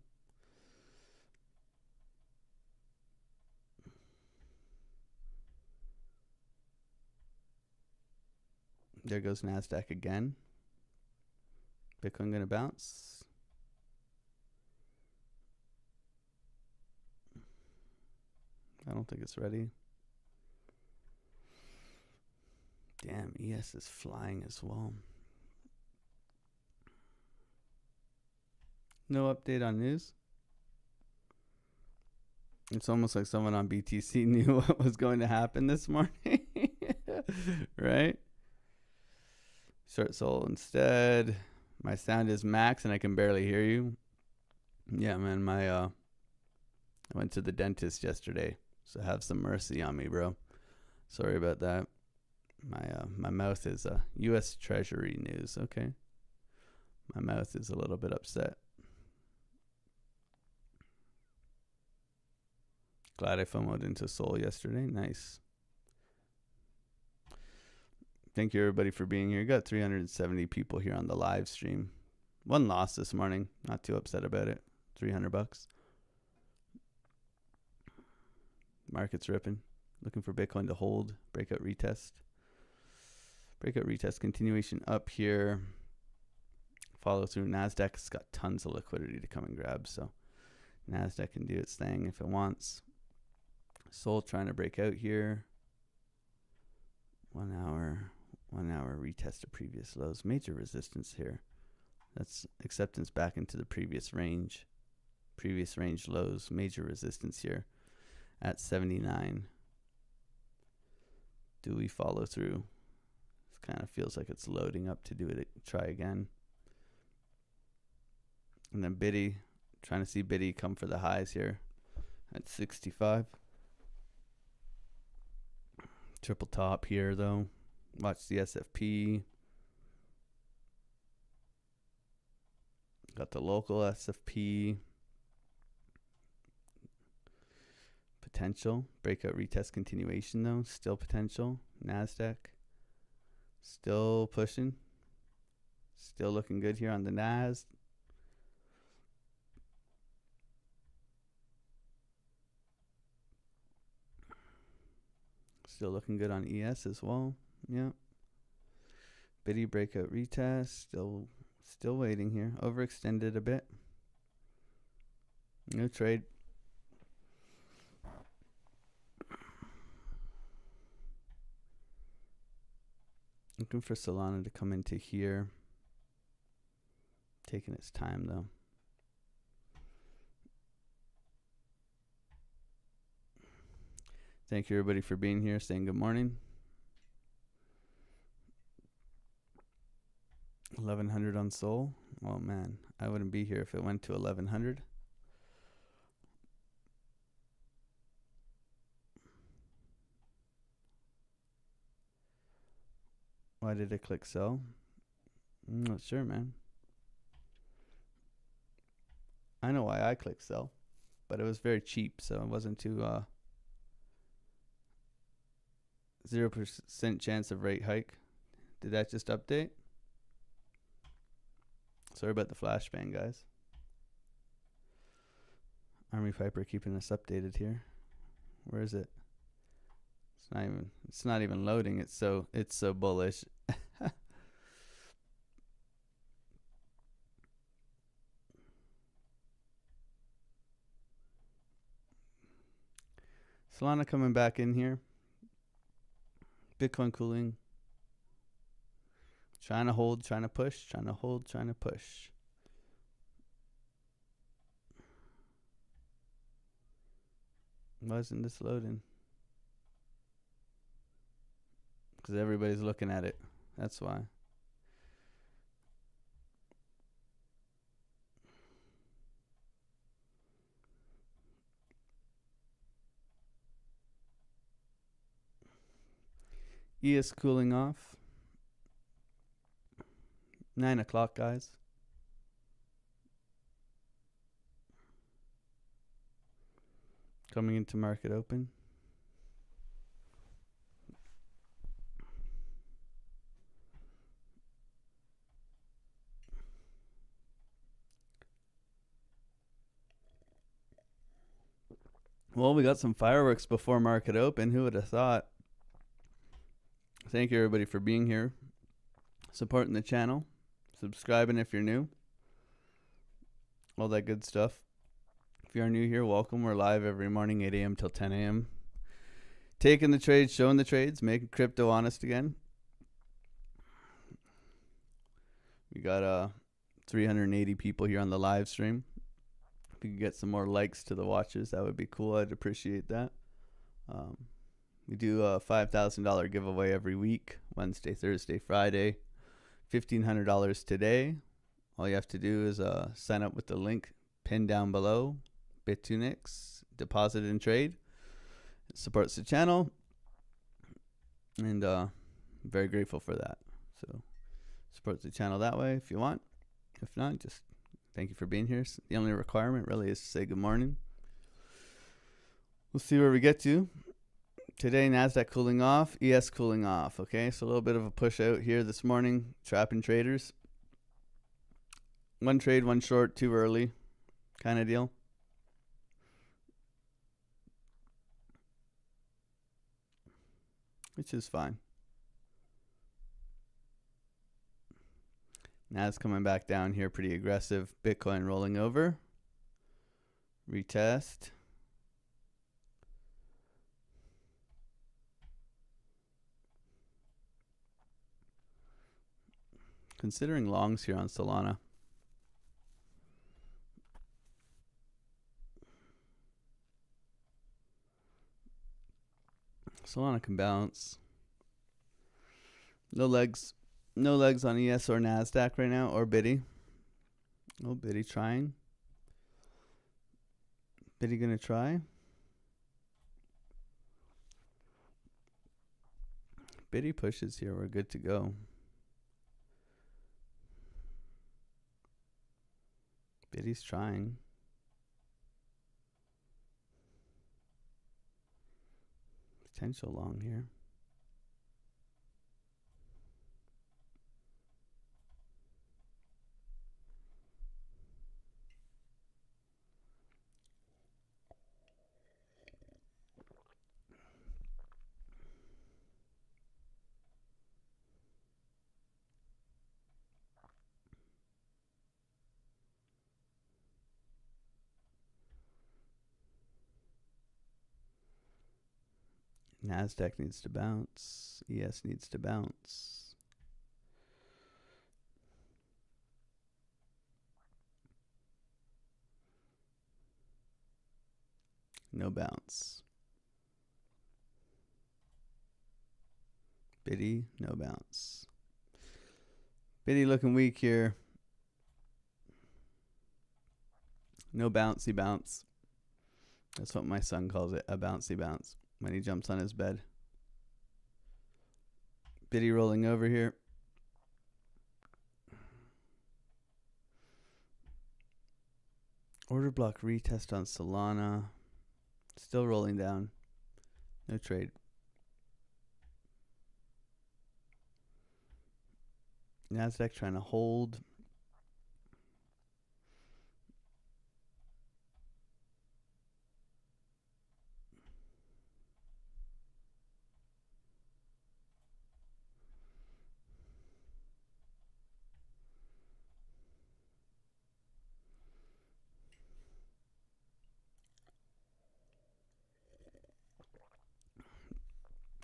There goes NASDAQ again. Bitcoin gonna bounce. I don't think it's ready. Damn, ES is flying as well. No update on news. It's almost like someone on BTC knew what was going to happen this morning. Right? Short sold instead. My sound is max and I can barely hear you. Yeah, man, I went to the dentist yesterday, so have some mercy on me, bro. Sorry about that. My mouth is U.S. Treasury news. Okay, my mouth is a little bit upset. Glad I FOMO'd into Seoul yesterday. Nice. Thank you everybody for being here. Got 370 people here on the live stream. One loss this morning. Not too upset about it. $300. Market's ripping. Looking for Bitcoin to hold. Breakout retest. Breakout retest continuation up here. Follow through. NASDAQ's got tons of liquidity to come and grab, so NASDAQ can do its thing if it wants. Seoul trying to break out here. 1 hour retest of previous lows. Major resistance here. That's acceptance back into the previous range. Previous range lows. Major resistance here at 79. Do we follow through? It kind of feels like it's loading up to do it. Try again. And then Biddy, trying to see Biddy come for the highs here at 65. Triple top here though. Watch the SFP. Got the local SFP. Potential. Breakout retest continuation though. Still potential. NASDAQ. Still pushing. Still looking good here on the NAS. Still looking good on ES as well. Yeah. Biddy breakout retest. Still waiting here. Overextended a bit. No trade. Looking for Solana to come into here. Taking its time though. Thank you everybody for being here, saying good morning. 1100 on Sol. Oh man, I wouldn't be here if it went to 1100. Why did I click sell? I'm not sure, man. I know why I clicked sell, but it was very cheap, so it wasn't too 0% chance of rate hike. Did that just update? Sorry about the flashbang, guys. Army Piper keeping us updated here. Where is it? It's not even loading. It's so bullish. Solana coming back in here. Bitcoin cooling. Trying to hold, trying to push, trying to hold, trying to push. Why isn't this loading? Because everybody's looking at it. That's why. ES cooling off. 9 o'clock, guys. Coming into market open. Well, we got some fireworks before market open. Who would have thought? Thank you, everybody, for being here, supporting the channel, subscribing if you're new, all that good stuff. If you are new here, welcome. We're live every morning, 8 a.m. till 10 a.m. Taking the trades, showing the trades, making crypto honest again. We got 380 people here on the live stream. If we could get some more likes to the watches, that would be cool. I'd appreciate that. We do a $5,000 giveaway every week, Wednesday, Thursday, Friday. $1,500 today. All you have to do is sign up with the link pinned down below. Bitunix, deposit and trade. It supports the channel, and very grateful for that. So support the channel that way if you want. If not, just thank you for being here. The only requirement really is to say good morning. We'll see where we get to. Today, NASDAQ cooling off, ES cooling off. Okay, so a little bit of a push out here this morning, trapping traders. One trade, one short, too early kind of deal. Which is fine. Nas coming back down here pretty aggressive. Bitcoin rolling over. Retest. Considering longs here on Solana. Solana can bounce. No legs. No legs on ES or NASDAQ right now, or Biddy. Oh, Biddy trying. Biddy gonna try. Biddy pushes here. We're good to go. Biddy's trying. Potential long here. NASDAQ needs to bounce. ES needs to bounce. No bounce. Biddy, no bounce. Biddy looking weak here. No bouncy bounce. That's what my son calls it, a bouncy bounce, when he jumps on his bed. Biddy rolling over here. Order block retest on Solana. Still rolling down. No trade. NASDAQ trying to hold.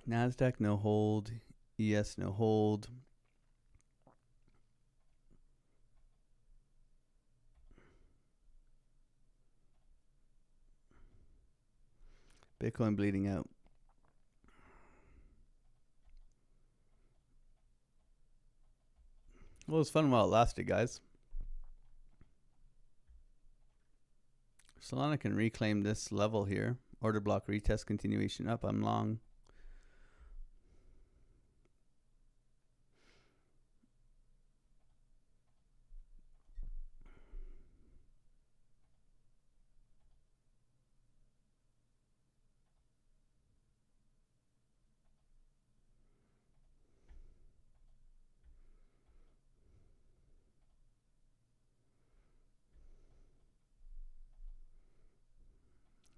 NASDAQ no hold. ES no hold. Bitcoin bleeding out. Well, it was fun while it lasted, guys. Solana can reclaim this level here. Order block retest continuation up. I'm long.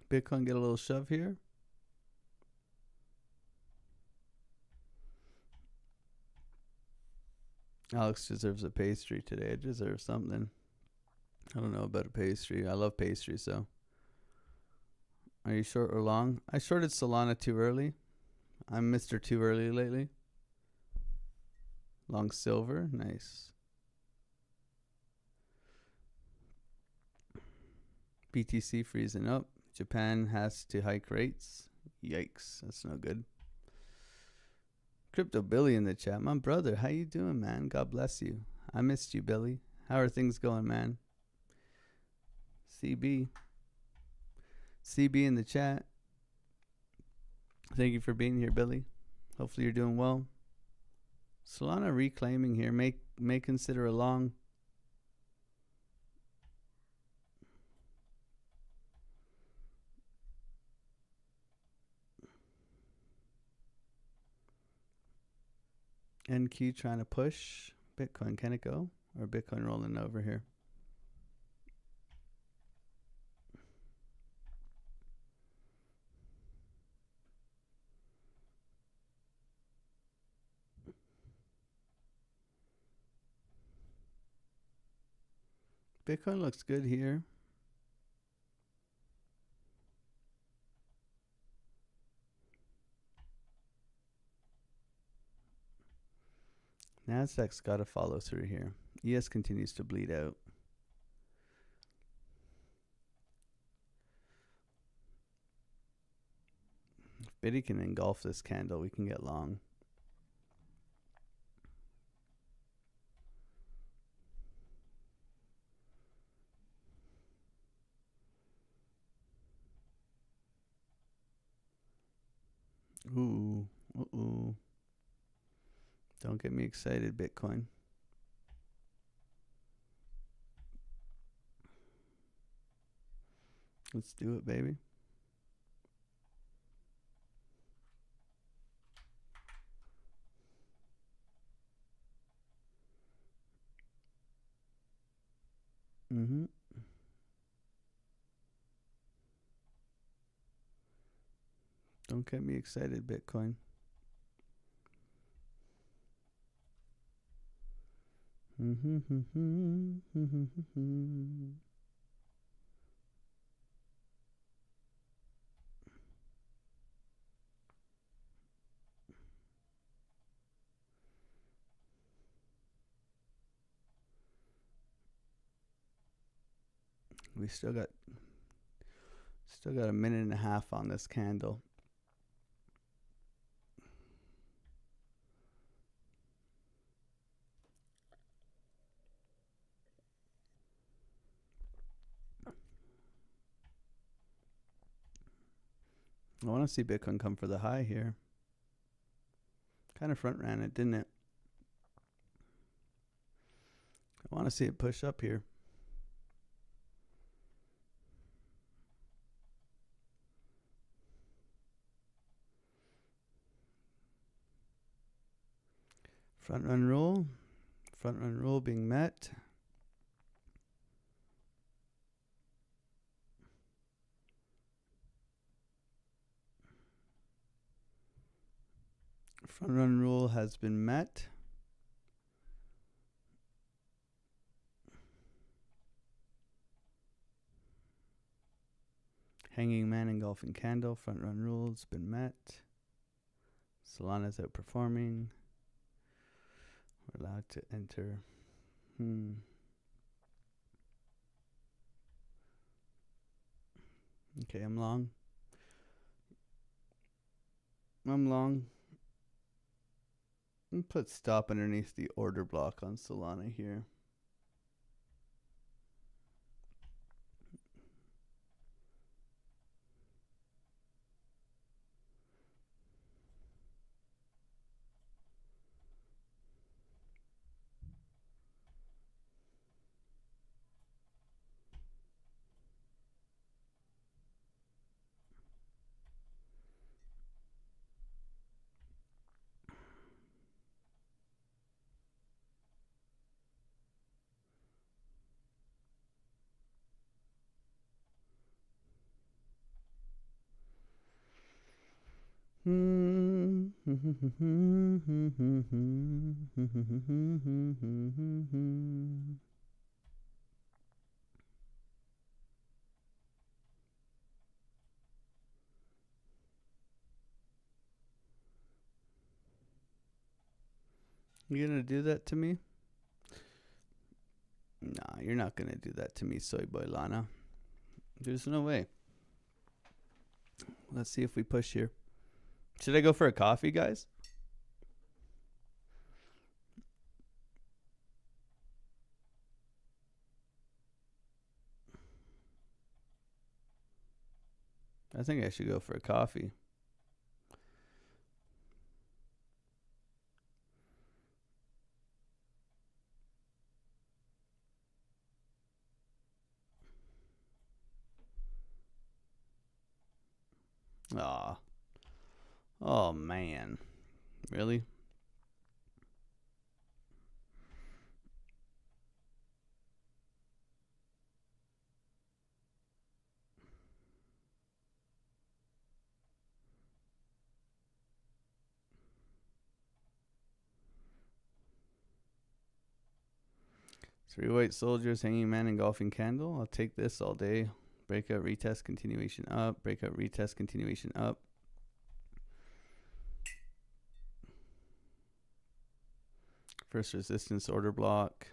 Bitcoin get a little shove here. Alex deserves a pastry today. I deserve something. I don't know about a pastry. I love pastry, so. Are you short or long? I shorted Solana too early. I'm Mr. Too Early lately. Long silver. Nice. BTC freezing up. Japan has to hike rates. Yikes. That's no good. Crypto Billy in the chat. My brother, how you doing, man? God bless you. I missed you, Billy. How are things going, man? CB. CB in the chat. Thank you for being here, Billy. Hopefully you're doing well. Solana reclaiming here. May consider a long. NQ trying to push Bitcoin. Can it go? Or Bitcoin rolling over here? Bitcoin looks good here. Nasdaq's got to follow through here. ES continues to bleed out. If Biddy can engulf this candle, we can get long. Ooh, uh-oh. Don't get me excited, Bitcoin. Let's do it, baby. Mm-hmm. Don't get me excited, Bitcoin. We still got a minute and a half on this candle. I want to see Bitcoin come for the high here. Kind of front ran it, didn't it? I want to see it push up here. Front run rule being met. Front run rule has been met. Hanging man engulfing candle. Front run rule has been met. Solana's outperforming. We're allowed to enter. Okay, I'm long. And put stop underneath the order block on Solana here. You gonna do that to me? Nah, you're not gonna do that to me, soy boy Lana. There's no way. Let's see if we push here. Should I go for a coffee, guys? I think I should go for a coffee. Aw. Oh, man. Really? Three white soldiers, hanging man, and golfing candle. I'll take this all day. Breakout, retest, continuation up. Breakout, retest, continuation up. First resistance order block.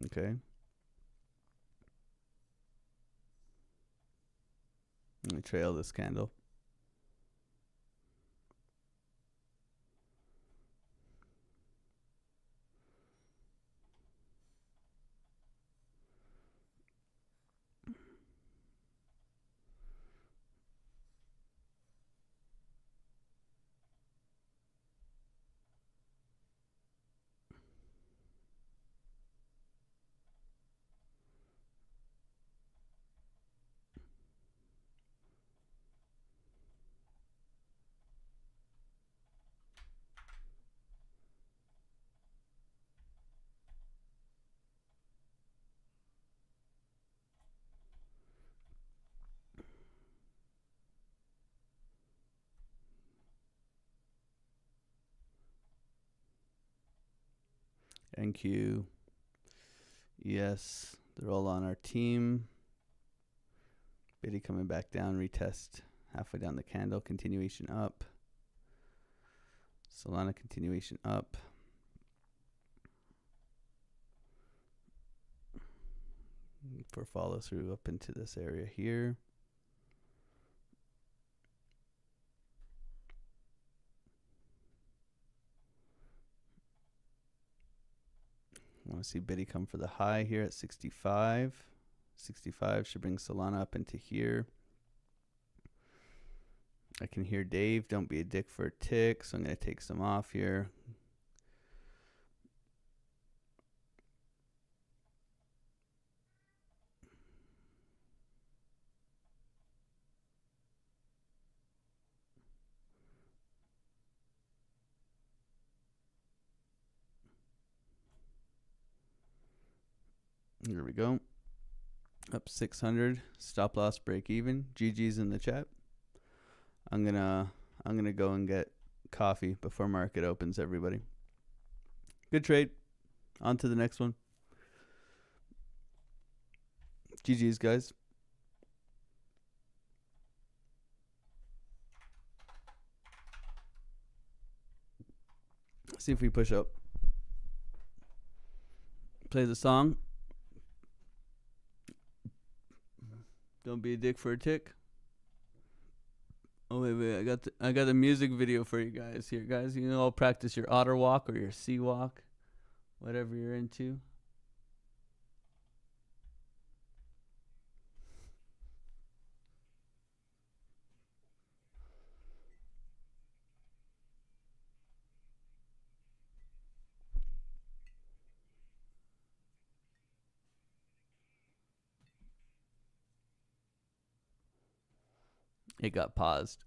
Okay. Let me trail this candle. NQ. Yes, they're all on our team. Biddy coming back down, retest halfway down the candle, continuation up. Solana continuation up. For follow through up into this area here. I want to see Biddy come for the high here at 65. 65 should bring Solana up into here. I can hear Dave, don't be a dick for a tick, so I'm going to take some off here. Here we go. Up 600. Stop loss break even. GG's in the chat. I'm gonna go and get coffee before market opens, everybody. Good trade. On to the next one. GG's, guys. See if we push up. Play the song. Don't be a dick for a tick. Oh wait, I got a music video for you guys here, guys. You can all practice your otter walk or your sea walk, whatever you're into. It got paused.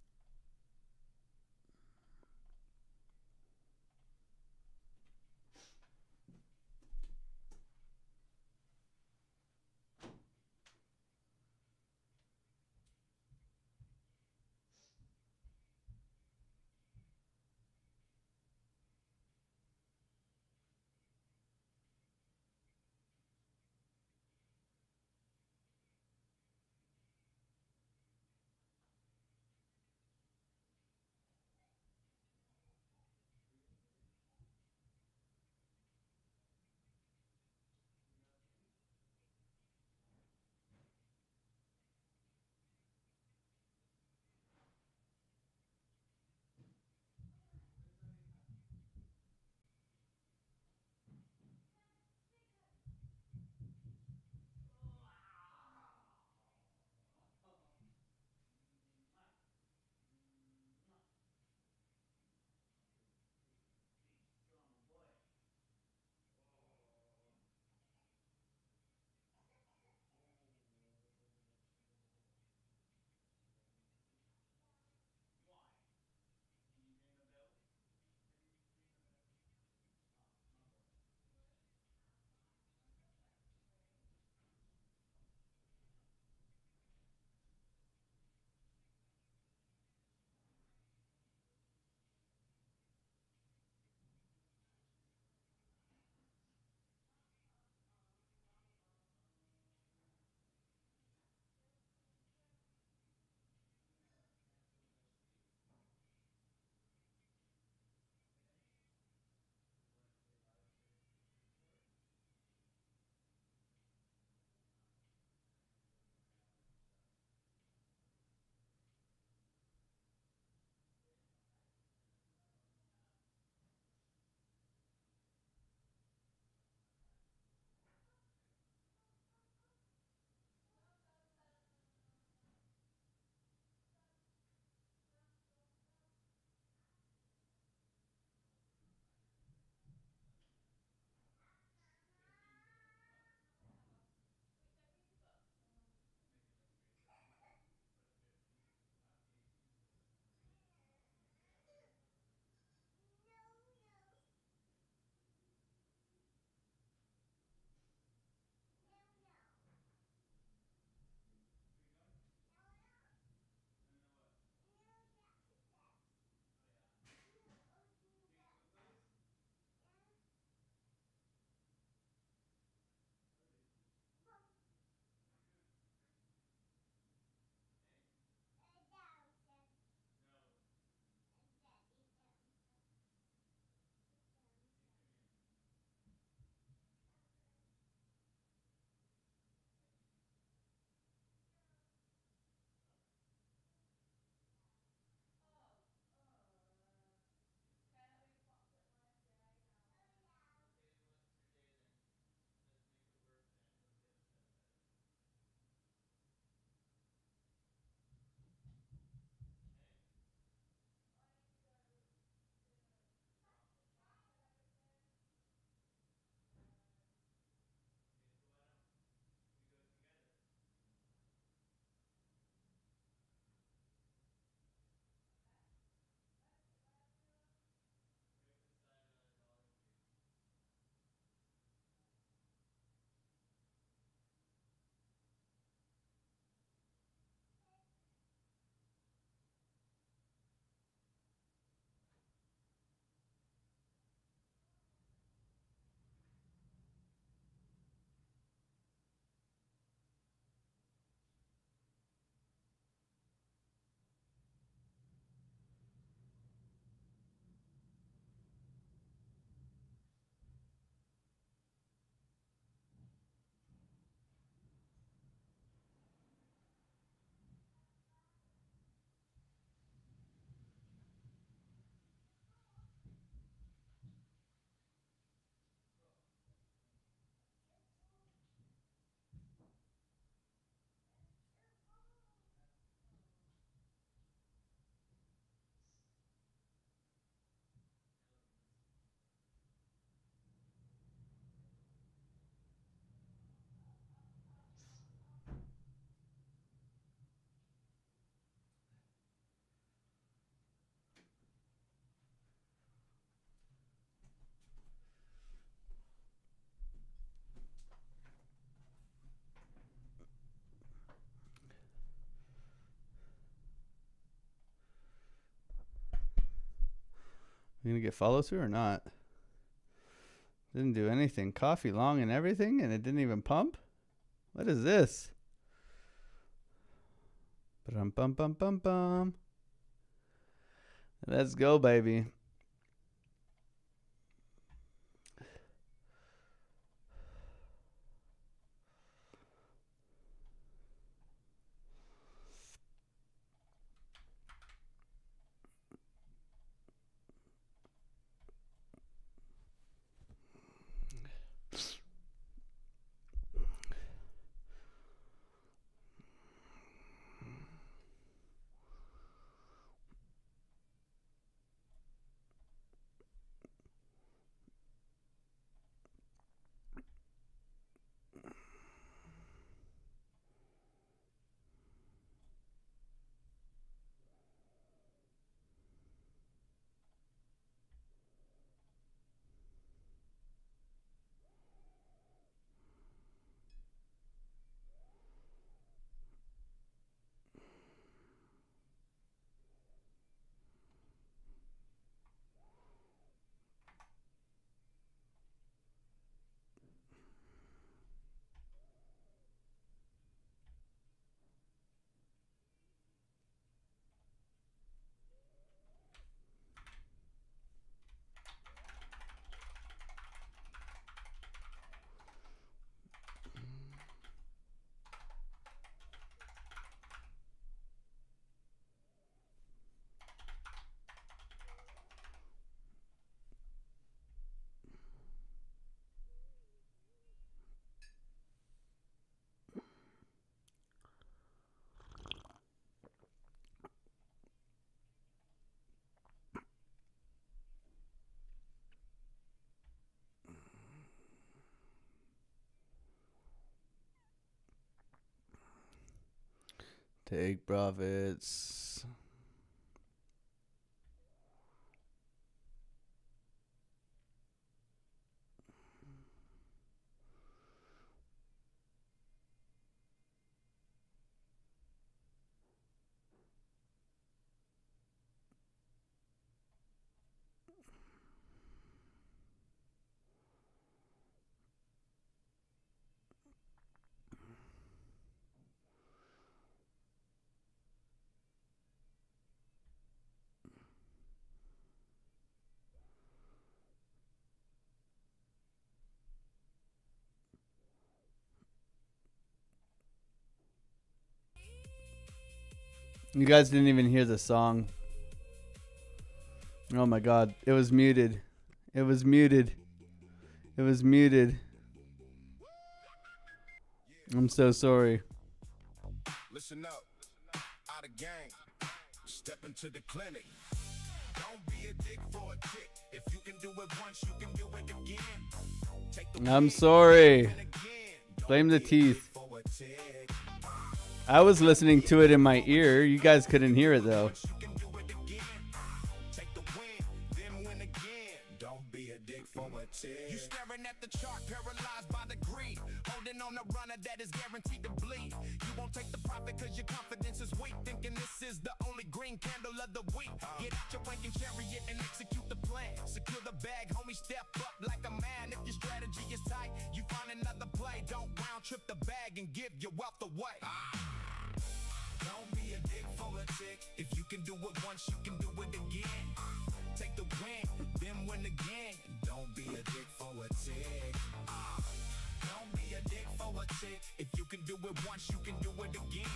You gonna get follow through or not? Didn't do anything. Coffee long and everything, and it didn't even pump? What is this? Bum bum bum bum bum. Let's go, baby. Take profits. You guys didn't even hear the song. Oh my god. It was muted. It was muted. It was muted. I'm so sorry.
Listen up. Out of gang. Step into the clinic. Don't be a dick for a tick. If you can do it once, you can do it again. Take the
I'm sorry. Blame the teeth. I was listening to it in my ear. You guys couldn't hear it though.
You staring at the chart, paralyzed by the greed. Holding on a runner that is guaranteed to bleed. You won't take the profit cause your confidence is weak. Thinking this is the only green candle of the week. Get out your wanking chariot and execute the plan. Secure the bag, homie, step up like a man. If your strategy is tight, you find another play. Don't round trip the bag and give your wealth away. Don't be a dick for a tick. If you can do it once, you can do it again. Take the win, then win again. Don't be a dick for a tick. Don't be a dick for a tick. If you can do it once, you can do it again.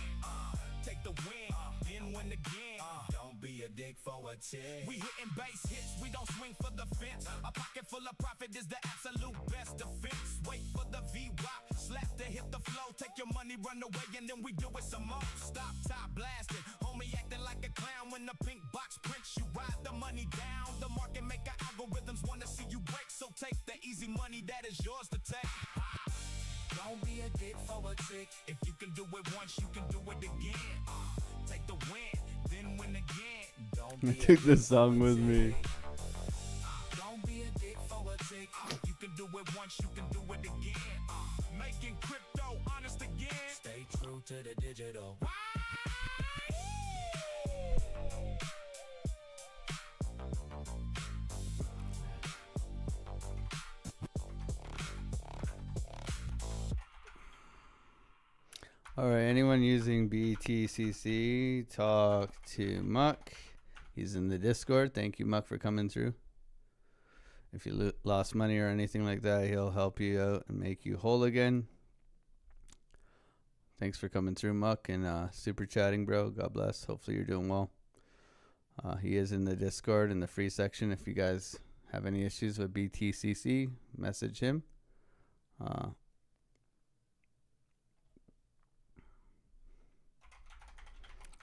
Take the win, then win again. Don't be a dick for a tick. We hitting base hits, we don't swing for the fence. A pocket full of profit is the absolute best defense. Wait for the VWAP, slap to hit the flow. Take your money, run away, and then we do it some more. Stop, top blasting, homie acting like a clown. When the pink box prints, you ride the money down. The market maker algorithms wanna see you break, so take the easy money that is yours to take. Don't be a dick for a trick. If you can do it once, you can do it again. Take the win, then win again. Don't be
I took this song with me.
Don't be a dick for a trick. If you can do it once, you can do it again. Making crypto honest again. Stay true to the digital.
All right, anyone using BTCC, talk to Muck. He's in the Discord. Thank you, Muck, for coming through. If you lost money or anything like that, he'll help you out and make you whole again. Thanks for coming through, Muck, and super chatting, bro. God bless. Hopefully you're doing well. He is in the Discord in the free section. If you guys have any issues with BTCC, message him.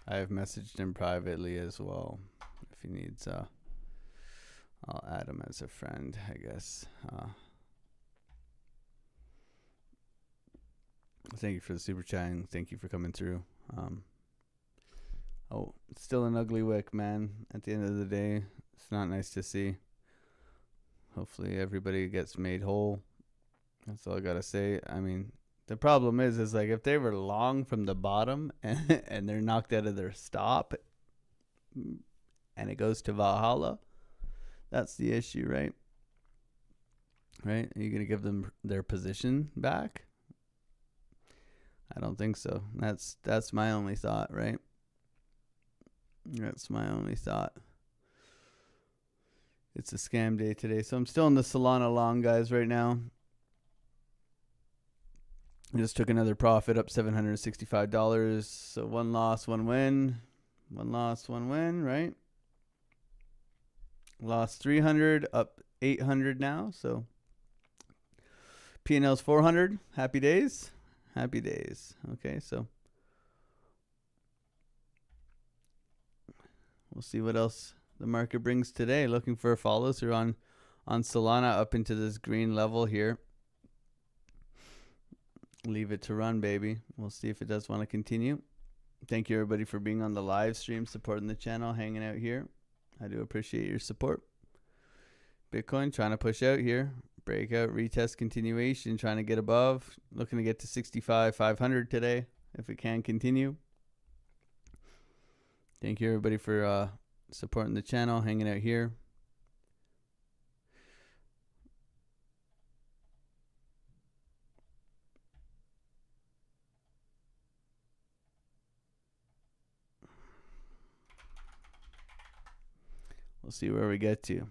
I have messaged him privately as well. If he needs, I'll add him as a friend, I guess. Thank you for the super chatting. Thank you for coming through. Oh, it's still an ugly wick, man. At the end of the day, it's not nice to see. Hopefully everybody gets made whole. That's all I gotta say. I mean, the problem is like if they were long from the bottom and they're knocked out of their stop and it goes to Valhalla, that's the issue, right? Right? Are you gonna give them their position back? I don't think so. That's my only thought, right? That's my only thought. It's a scam day today, so I'm still in the Solana long, guys, right now. I just took another profit up $765. So one loss, one win. One loss, one win, right? Lost 300, up 800 now. So P&L's 400. Happy days. Happy days. Okay, so we'll see what else the market brings today. Looking for a follow through on Solana up into this green level here. Leave it to run, baby. We'll see if it does want to continue. Thank you, everybody, for being on the live stream, supporting the channel, hanging out here. I do appreciate your support. Bitcoin trying to push out here. Breakout, retest, continuation, trying to get above. Looking to get to 65,500 today if it can continue. Thank you, everybody, for supporting the channel, hanging out here. We'll see where we get to.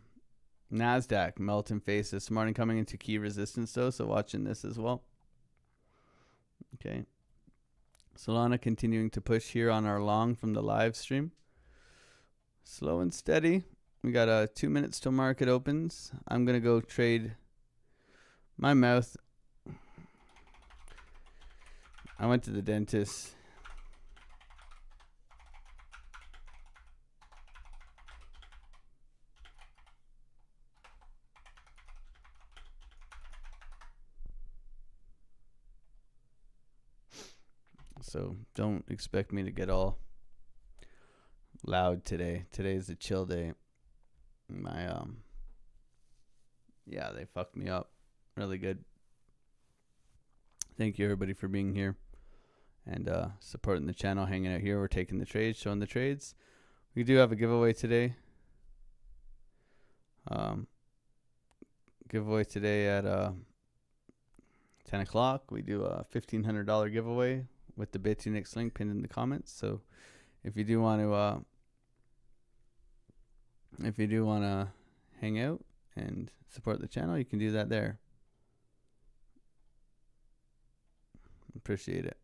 NASDAQ, melt and face this morning, coming into key resistance, though, so watching this as well. Okay. Solana continuing to push here on our long from the live stream. Slow and steady. We got 2 minutes till market opens. I'm going to go trade my mouth. I went to the dentist. So don't expect me to get all loud today. Today's a chill day. My yeah, they fucked me up really good. Thank you, everybody, for being here and supporting the channel, hanging out here. We're taking the trades, showing the trades. We do have a giveaway today. Giveaway today at 10 o'clock. We do a $1,500 giveaway with the Bitunix link pinned in the comments. So if you do want to hang out and support the channel, you can do that there. Appreciate it.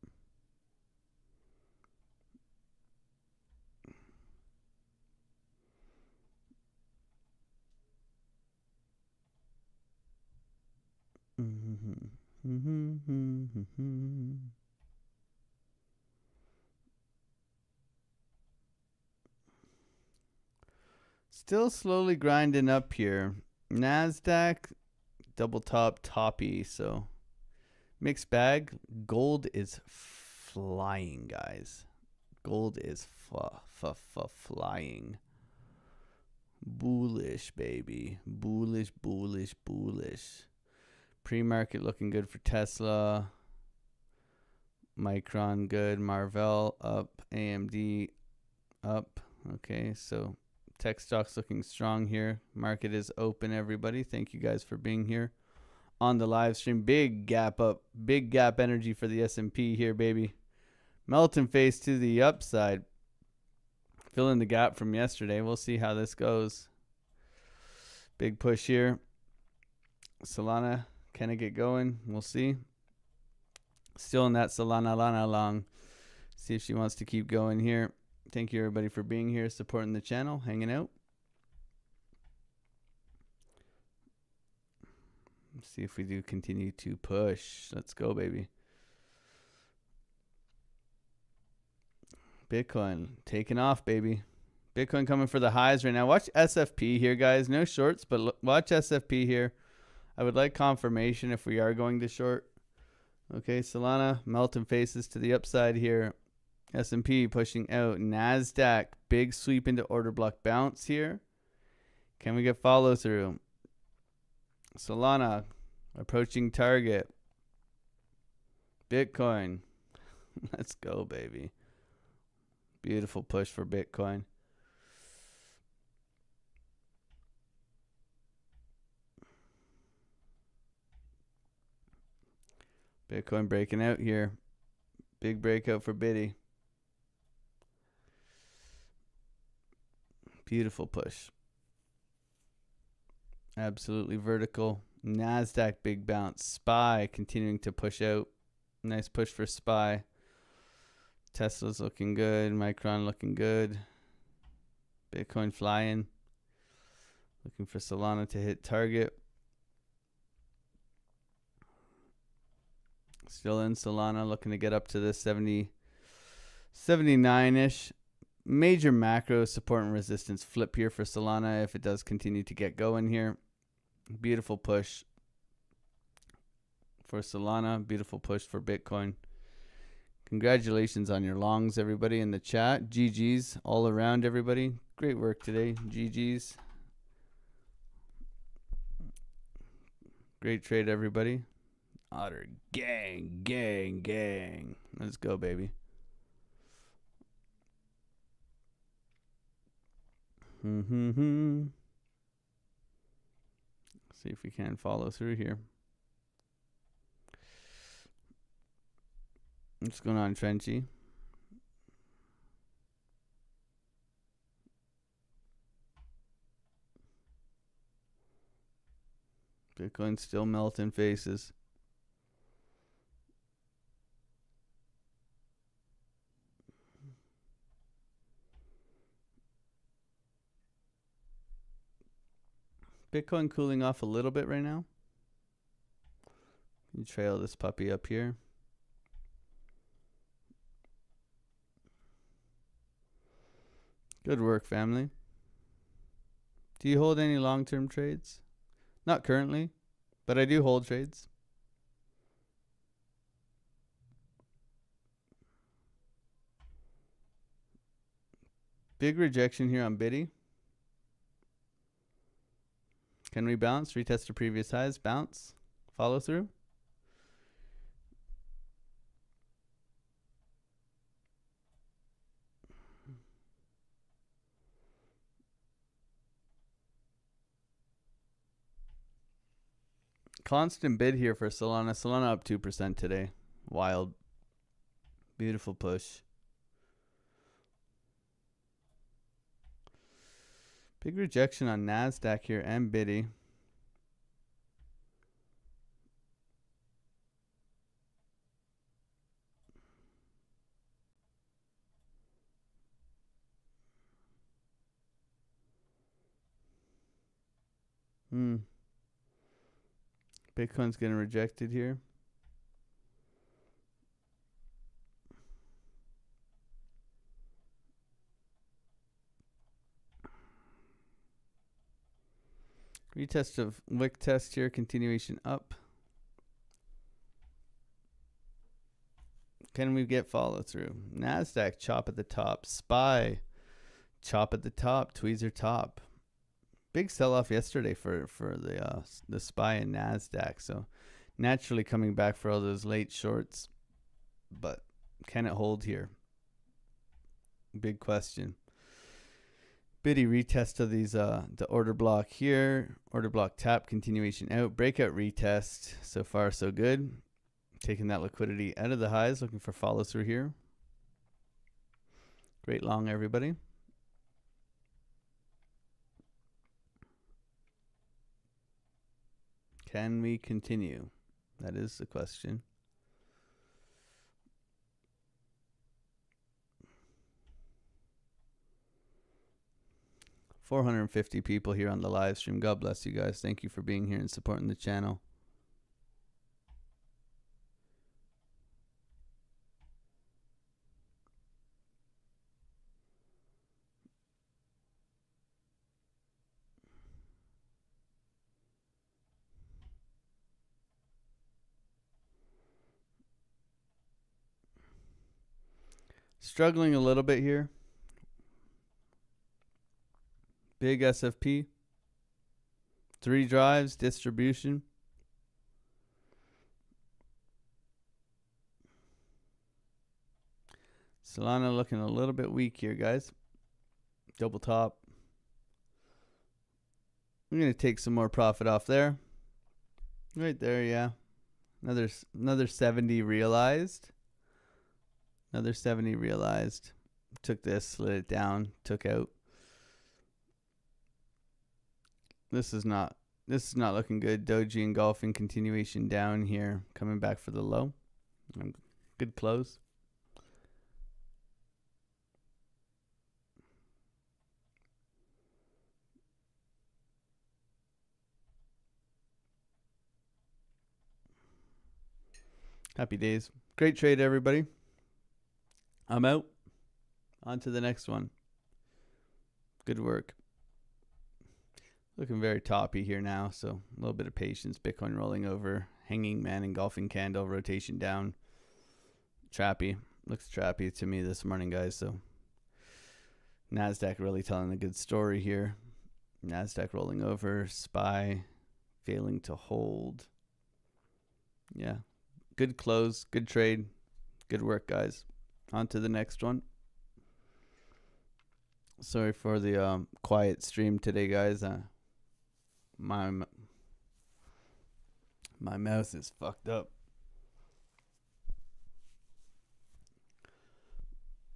Still slowly grinding up here. NASDAQ, double top, toppy. So mixed bag. Gold is flying, guys. Gold is flying. Bullish, baby. Bullish, bullish, bullish. Pre-market looking good for Tesla. Micron good. Marvell up. AMD up. Okay, so tech stocks looking strong here. Market is open, everybody. Thank you guys for being here on the live stream. Big gap up. Big gap energy for the S&P here, baby. Melton face to the upside. Filling the gap from yesterday. We'll see how this goes. Big push here. Solana, can it get going? We'll see. Still in that Solana Lana long. See if she wants to keep going here. Thank you everybody for being here, supporting the channel, hanging out. Let's see if we do continue to push. Let's go, baby. Bitcoin taking off, baby. Bitcoin coming for the highs right now. Watch SFP here, guys. No shorts, but watch SFP here. I would like confirmation if we are going to short. Okay, Solana, melting faces to the upside here. S&P pushing out. NASDAQ, big sweep into order block bounce here. Can we get follow through? Solana, approaching target. Bitcoin. Let's go, baby. Beautiful push for Bitcoin. Bitcoin breaking out here. Big breakout for Biddy. Beautiful push. Absolutely vertical. NASDAQ big bounce. SPY continuing to push out. Nice push for SPY. Tesla's looking good. Micron looking good. Bitcoin flying. Looking for Solana to hit target. Still in Solana, looking to get up to the 79-ish. Major macro support and resistance flip here for Solana if it does continue to get going here. Beautiful push for Solana. Beautiful push for Bitcoin. Congratulations on your longs, everybody in the chat. GG's all around, everybody. Great work today. GG's. Great trade, everybody. Otter gang, gang, gang. Let's go, baby. See if we can follow through here. What's going on, Trenchy? Bitcoin still melting faces. Bitcoin cooling off a little bit right now. You trail this puppy up here. Good work, family. Do you hold any long-term trades? Not currently, but I do hold trades. Big rejection here on Biddy. Can we bounce? Retest to previous highs. Bounce. Follow through. Constant bid here for Solana. Solana up 2% today. Wild. Beautiful push. Big rejection on NASDAQ here and Biddy. Bitcoin's getting rejected here. Retest of wick test here, continuation up. Can we get follow through? NASDAQ chop at the top. SPY chop at the top. Tweezer top. Big sell off yesterday for the SPY and NASDAQ. So naturally coming back for all those late shorts. But can it hold here? Big question. Biddy retest of these the order block here. Order block tap, continuation out. Breakout retest. So far so good. Taking that liquidity out of the highs, looking for follow through here. Great long, everybody. Can we continue? That is the question. $450 people here on the live stream. God bless you guys. Thank you for being here and supporting the channel. Struggling a little bit here. Big SFP. 3 drives, distribution. Solana looking a little bit weak here, guys. Double top. I'm going to take some more profit off there. Right there, yeah. Another 70 realized. Another 70 realized. Took this, slid it down, took out. This is not looking good. Doji engulfing continuation down here, coming back for the low. Good close. Happy days. Great trade, everybody. I'm out. On to the next one. Good work. Looking very toppy here now, so a little bit of patience. Bitcoin rolling over. Hanging man engulfing candle. Rotation down. Trappy. Looks trappy to me this morning, guys. So NASDAQ really telling a good story here. NASDAQ rolling over. SPY failing to hold. Yeah. Good close. Good trade. Good work, guys. On to the next one. Sorry for the quiet stream today, guys. My mouth is fucked up.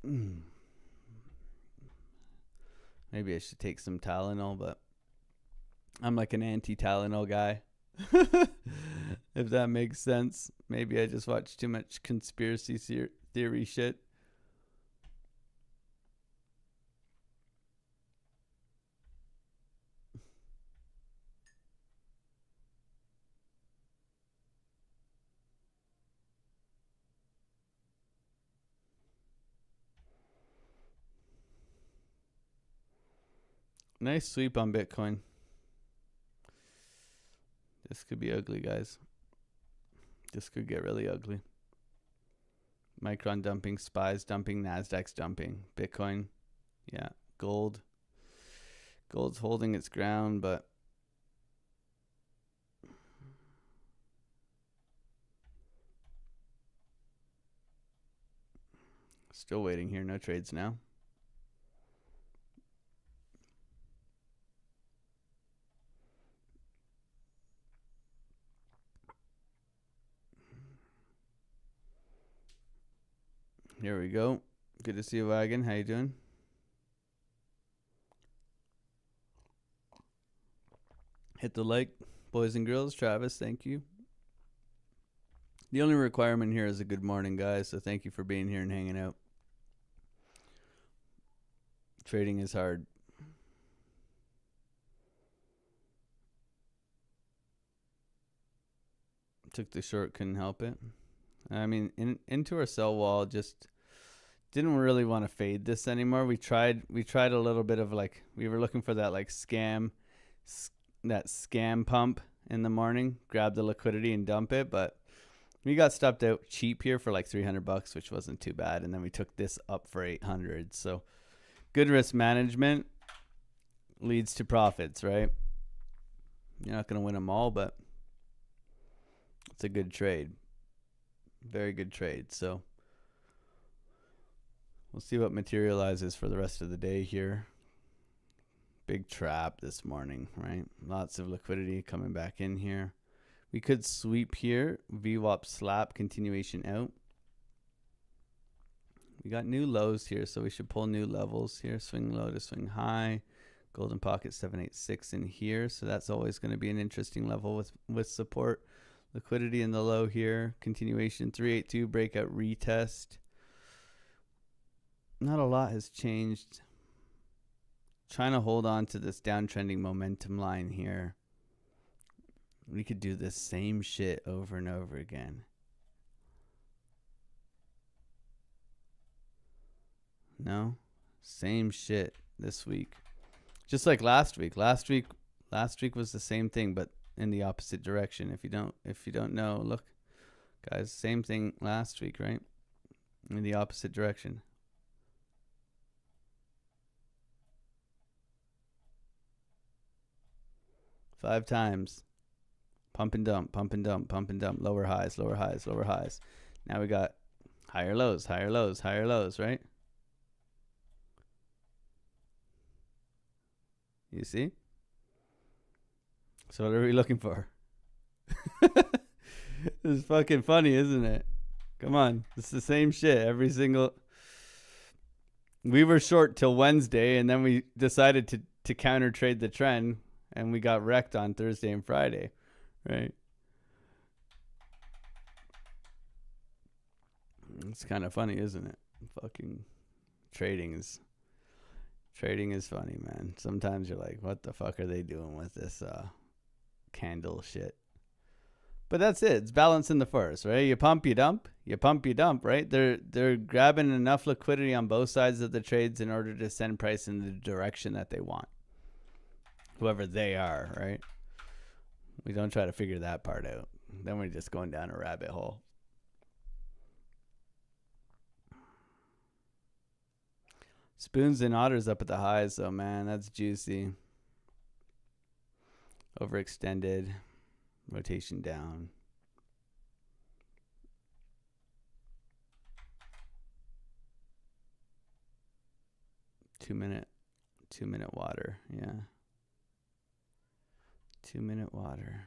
Maybe I should take some Tylenol, but I'm like an anti-Tylenol guy. If that makes sense. Maybe I just watch too much conspiracy theory shit. Nice sweep on Bitcoin. This could be ugly, guys. This could get really ugly. Micron dumping, SPY's dumping, NASDAQ's dumping. Bitcoin, yeah. Gold. Gold's holding its ground, but still waiting here. No trades now. Here we go. Good to see you, Wagon. How you doing? Hit the like, boys and girls. Travis, thank you. The only requirement here is a good morning, guys. So thank you for being here and hanging out. Trading is hard. Took the short, couldn't help it. I mean, into our sell wall, just didn't really want to fade this anymore. We tried a little bit of like, we were looking for that like scam pump in the morning, grab the liquidity and dump it, but we got stopped out cheap here for like $300, which wasn't too bad, and then we took this up for 800. So good risk management leads to profits, right? You're not going to win them all, but it's a good trade. Very good trade. So we'll see what materializes for the rest of the day here. Big trap this morning, right? Lots of liquidity coming back in here. We could sweep here. VWAP slap, continuation out. We got new lows here, so we should pull new levels here. Swing low to swing high. Golden pocket 786 in here, so that's always going to be an interesting level with support. Liquidity in the low here. Continuation 382 breakout retest. Not a lot has changed. Trying to hold on to this downtrending momentum line here. We could do the same shit over and over again. No, same shit this week. Just like last week. Last week was the same thing, but in the opposite direction. If you don't know, look, guys, same thing last week, right? In the opposite direction. Five times. Pump and dump, pump and dump, pump and dump. Lower highs, lower highs, lower highs. Now we got higher lows, higher lows, higher lows, right? You see? So what are we looking for? It's fucking funny, isn't it? Come on. It's the same shit every single... We were short till Wednesday, and then we decided to counter trade the trend, and we got wrecked on Thursday and Friday, right? It's kind of funny, isn't it? Fucking trading is funny, man. Sometimes you're like, what the fuck are they doing with this candle shit? But that's it. It's balance in the first, right? You pump, you dump. You pump, you dump, right? They're grabbing enough liquidity on both sides of the trades in order to send price in the direction that they want. Whoever they are, right? We don't try to figure that part out. Then we're just going down a rabbit hole. Spoons and otters up at the highs, though, man. That's juicy. Overextended. Rotation down. Two minute water. Yeah. 2 minute water.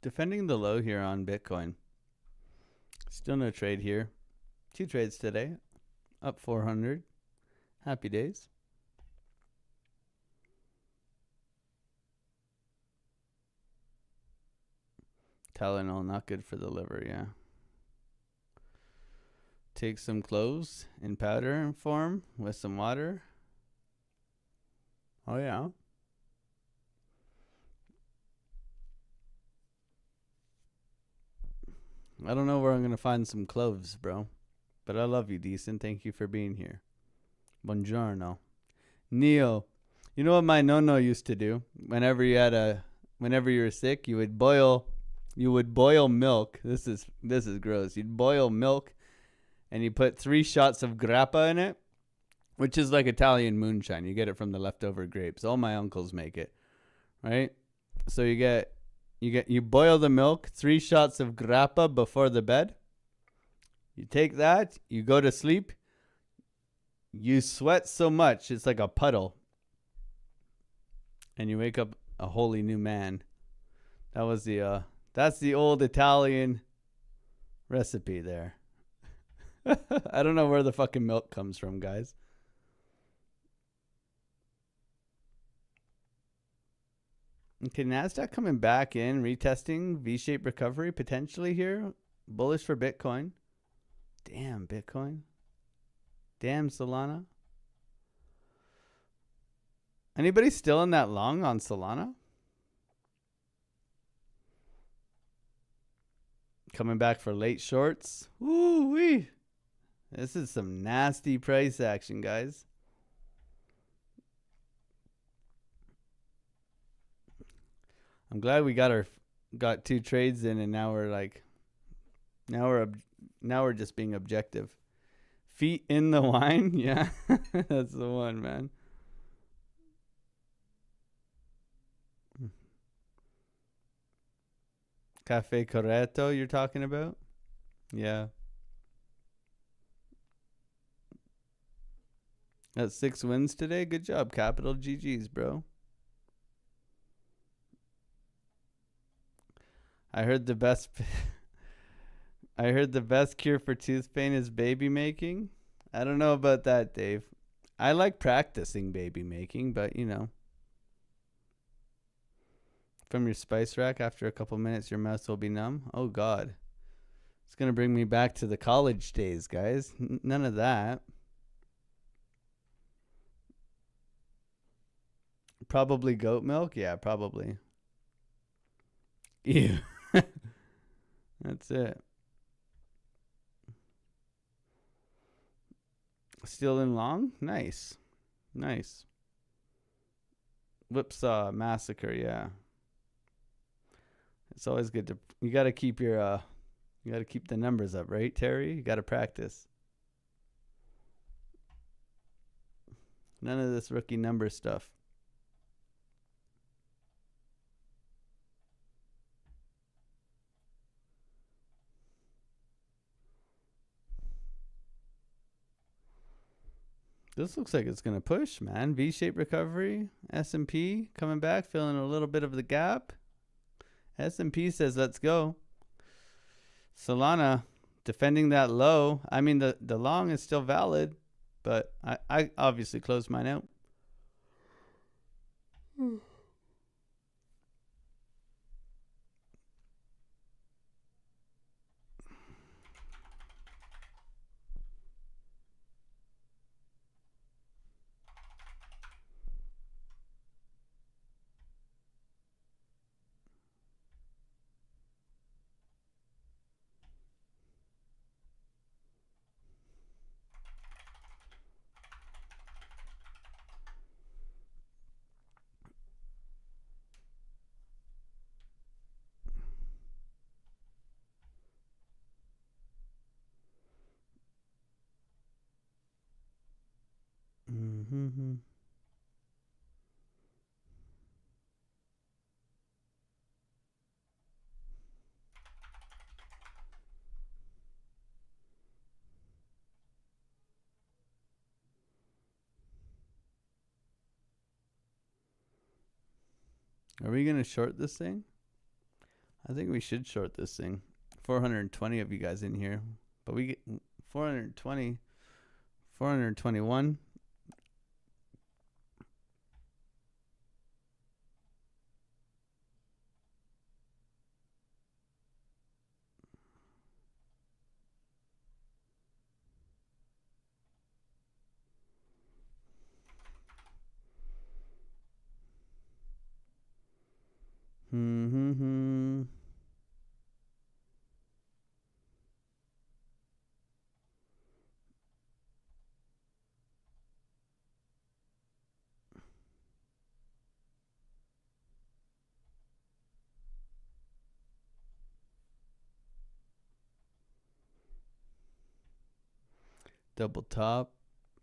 Defending the low here on Bitcoin. Still no trade here. 2 trades today. Up 400. Happy days. Tylenol, not good for the liver, yeah. Take some cloves in powder form with some water. Oh, yeah. I don't know where I'm going to find some cloves, bro. But I love you, Decent. Thank you for being here. Buongiorno. Neo. You know what my no-no used to do? Whenever you were sick, you would boil milk. This is gross. You'd boil milk and you put 3 shots of grappa in it, which is like Italian moonshine. You get it from the leftover grapes. All my uncles make it. Right? So you boil the milk, 3 shots of grappa before the bed. You take that, you go to sleep. You sweat so much, it's like a puddle. And you wake up a wholly new man. That's the old Italian recipe there. I don't know where the fucking milk comes from, guys. Okay, NASDAQ coming back in, retesting, V-shaped recovery potentially here. Bullish for Bitcoin. Damn, Bitcoin. Damn, Solana. Anybody still in that long on Solana? Coming back for late shorts. Woo-wee. This is some nasty price action, guys. I'm glad we got 2 trades in, and now we're just being objective. Feet in the wine, yeah, that's the one, man. Cafe Corretto, you're talking about? Yeah. That's 6 wins today. Good job, Capital. GG's, bro. I heard the best. I heard the best cure for tooth pain is baby making. I don't know about that, Dave. I like practicing baby making, but you know, from your spice rack, after a couple minutes, your mouth will be numb. Oh God, it's gonna bring me back to the college days, guys. None of that. Probably goat milk. Yeah, probably. Ew. That's it. Still in long? Nice. Nice. Whipsaw massacre, yeah. It's always good to you gotta keep your you gotta keep the numbers up, right, Terry? You gotta practice. None of this rookie number stuff. This looks like it's going to push, man. V-shaped recovery. S&P coming back, filling a little bit of the gap. S&P says, let's go. Solana defending that low. I mean, the long is still valid, but I obviously closed mine out. Mm-hmm. Are we going to short this thing? I think we should short this thing. 420 of you guys in here. But we get 420, 421. Mm-hmm. Double top.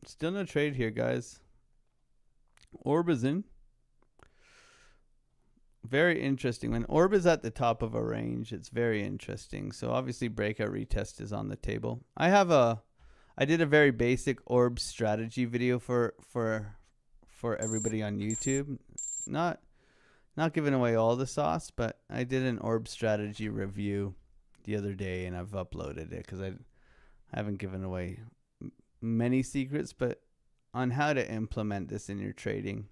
Still no trade here, guys. Orb is in. Very interesting. When Orb is at the top of a range, it's very interesting. So obviously breakout retest is on the table. I did a very basic Orb strategy video for everybody on YouTube. Not giving away all the sauce, but I did an Orb strategy review the other day, and I've uploaded it because I haven't given away many secrets, but on how to implement this in your trading.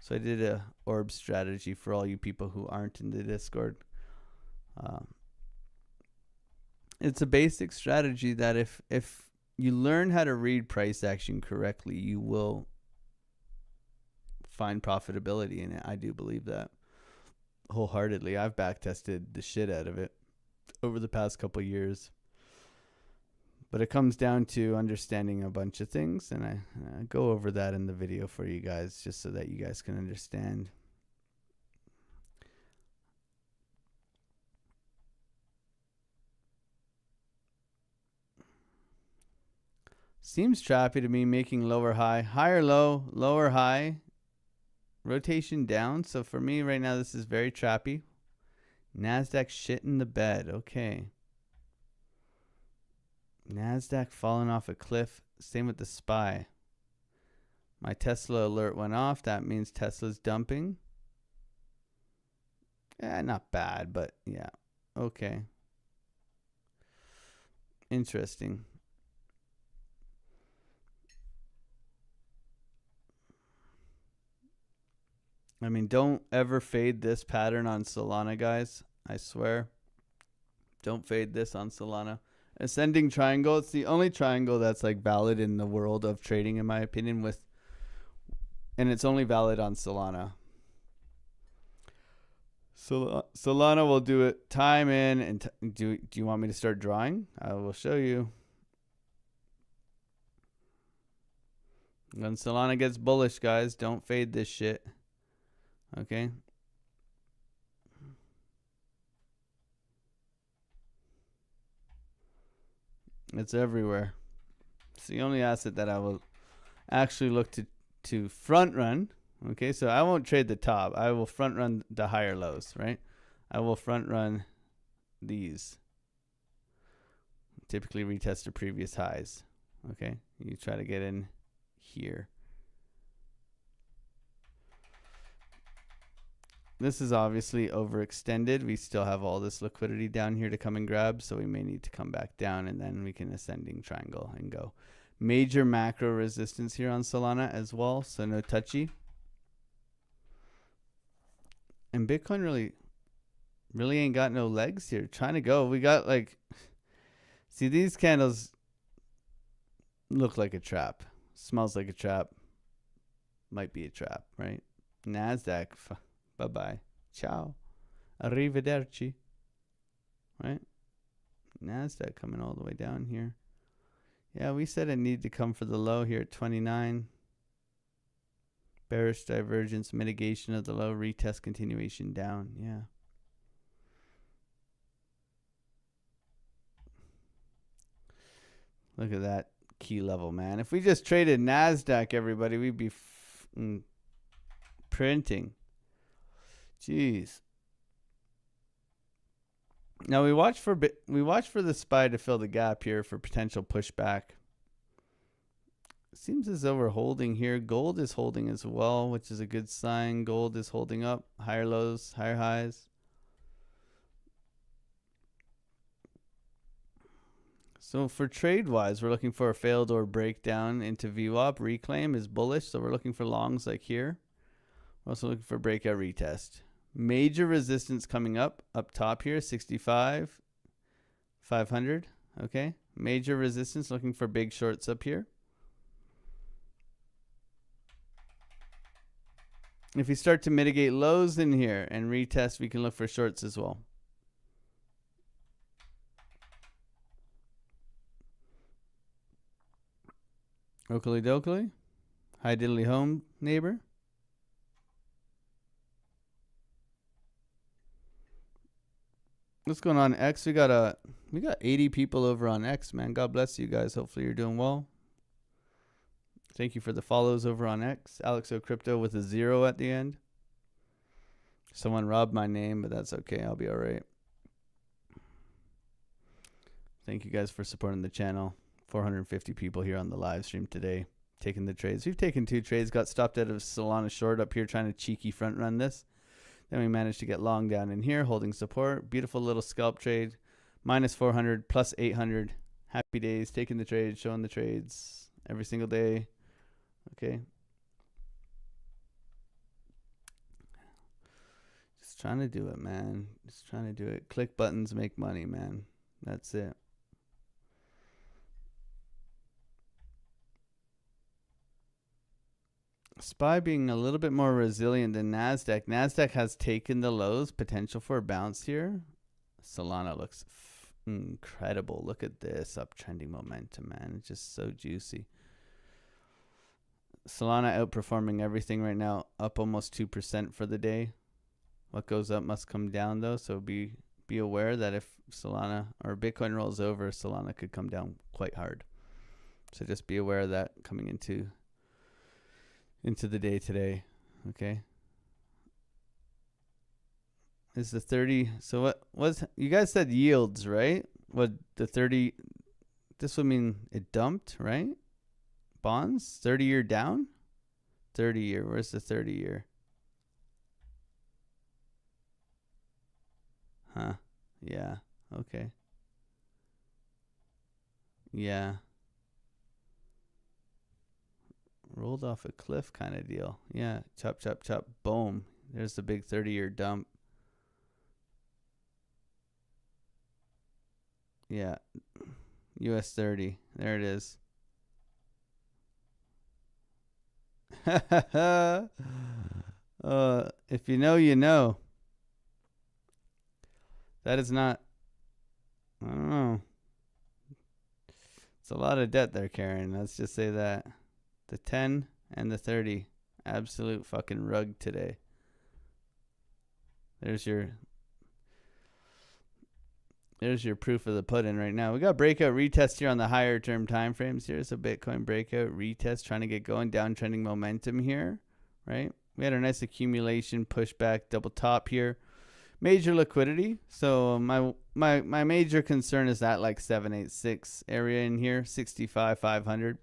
So I did a Orb strategy for all you people who aren't in the Discord. It's a basic strategy that if you learn how to read price action correctly, you will find profitability in it. I do believe that wholeheartedly. I've backtested the shit out of it over the past couple years. But it comes down to understanding a bunch of things, and I go over that in the video for you guys just so that you guys can understand. Seems trappy to me, making lower high, higher low, lower high, rotation down. So for me right now, this is very trappy. NASDAQ shit in the bed. Okay. NASDAQ falling off a cliff. Same with the SPY. My Tesla alert went off. That means Tesla's dumping. Yeah, not bad, but yeah. Okay. Interesting. I mean, don't ever fade this pattern on Solana, guys. I swear. Don't fade this on Solana. Ascending triangle, it's the only triangle that's like valid in the world of trading, in my opinion, and it's only valid on Solana. So Solana will do it time in and do you want me to start drawing? I will show you. When Solana gets bullish, guys, don't fade this shit. Okay? It's everywhere. It's the only asset that I will actually look to front run. Okay, so I won't trade the top. I will front run the higher lows, right? I will front run these. Typically retest the previous highs. Okay, you try to get in here. This is obviously overextended. We still have all this liquidity down here to come and grab, so we may need to come back down, and then we can ascending triangle and go. Major macro resistance here on Solana as well, so no touchy. And Bitcoin really ain't got no legs here. Trying to go. We got like, see, these candles look like a trap. Smells like a trap. Might be a trap, right? NASDAQ. Bye-bye. Ciao. Arrivederci. Right? NASDAQ coming all the way down here. Yeah, we said it needed to come for the low here at 29. Bearish divergence, mitigation of the low, retest, continuation down. Yeah. Look at that key level, man. If we just traded NASDAQ, everybody, we'd be printing. Jeez. Now we watch for the SPY to fill the gap here for potential pushback. Seems as though we're holding here. Gold is holding as well, which is a good sign. Gold is holding up. Higher lows, higher highs. So for trade-wise, we're looking for a failed or breakdown into VWAP. Reclaim is bullish, so we're looking for longs like here. We're also looking for breakout retest. Major resistance coming up top here, 65, 500. Okay, major resistance, looking for big shorts up here. If we start to mitigate lows in here and retest, we can look for shorts as well. Oakley dokley. Hi diddly home, neighbor. What's going on, X? We got 80 people over on X, man. God bless you guys. Hopefully you're doing well. Thank you for the follows over on X. AlexOCrypto with a 0 at the end. Someone robbed my name, but that's okay. I'll be all right. Thank you guys for supporting the channel. 450 people here on the live stream today taking the trades. We've taken 2 trades. Got stopped out of Solana short up here trying to cheeky front run this. Then we managed to get long down in here, holding support. Beautiful little scalp trade. Minus 400, plus 800. Happy days. Taking the trades, showing the trades every single day. Okay. Just trying to do it, man. Just trying to do it. Click buttons, make money, man. That's it. SPY being a little bit more resilient than NASDAQ. NASDAQ has taken the lows. Potential for a bounce here. Solana looks incredible. Look at this uptrending momentum, man. It's just so juicy. Solana outperforming everything right now. Up almost 2% for the day. What goes up must come down, though. So be aware that if Solana or Bitcoin rolls over, Solana could come down quite hard. So just be aware of that coming into the day today. Okay, is the 30, so what was, you guys said yields, right? What the 30, this would mean it dumped, right? Bonds 30-year down. 30-year, where's the 30-year? Yeah. Okay. Yeah. Rolled off a cliff kind of deal. Yeah. Chop, chop, chop. Boom. There's the big 30-year dump. Yeah. US 30. There it is. If you know, you know. That is not, I don't know. It's a lot of debt they're carrying. Let's just say that. The 10 and the 30. Absolute fucking rug today. There's your proof of the pudding right now. We got breakout retest here on the higher term time frames. Here's a Bitcoin breakout retest trying to get going, downtrending momentum here, right? We had a nice accumulation, pushback, double top here. Major liquidity. So my major concern is that like 786 area in here, 65,500.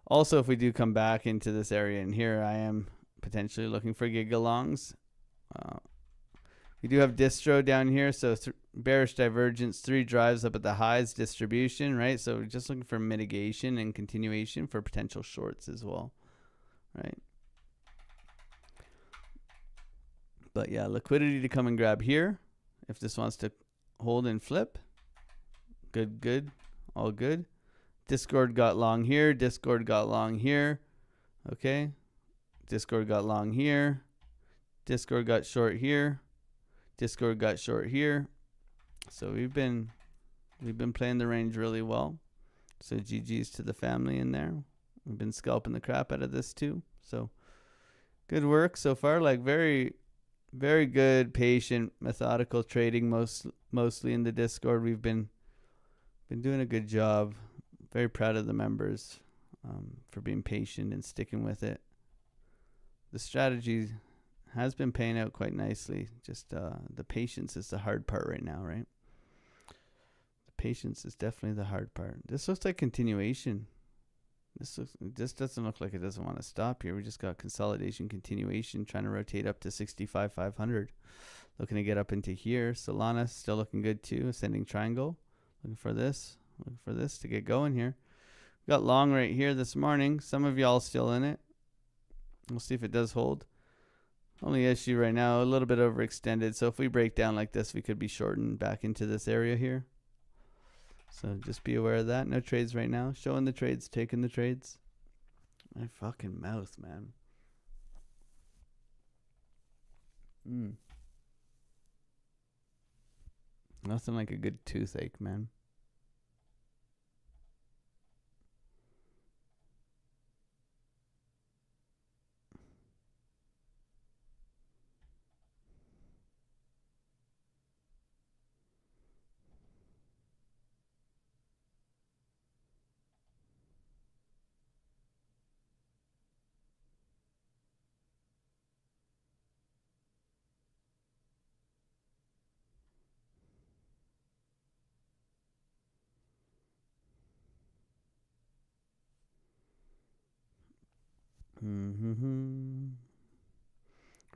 Also, if we do come back into this area in here, I am potentially looking for gigalongs. We do have distro down here, so bearish divergence, 3 drives up at the highs, distribution, right? So we're just looking for mitigation and continuation for potential shorts as well, right? But yeah, liquidity to come and grab here. If this wants to hold and flip, good, all good. Discord got long here, Discord got long here, okay? Discord got long here, Discord got short here. Discord got short here. So we've been playing the range really well. So GG's to the family in there. We've been scalping the crap out of this too. So good work so far. Like very, very good, patient, methodical trading mostly in the Discord. We've been doing a good job. Very proud of the members for being patient and sticking with it. The strategy has been paying out quite nicely. Just the patience is the hard part right now, right? The patience is definitely the hard part. This looks like continuation. This doesn't look like it doesn't want to stop here. We just got consolidation, continuation, trying to rotate up to 65,500. Looking to get up into here. Solana still looking good too. Ascending triangle. Looking for this to get going here. We got long right here this morning. Some of y'all still in it. We'll see if it does hold. Only issue right now, a little bit overextended. So if we break down like this, we could be shortened back into this area here. So just be aware of that. No trades right now. Showing the trades, taking the trades. My fucking mouth, man. Nothing like a good toothache, man.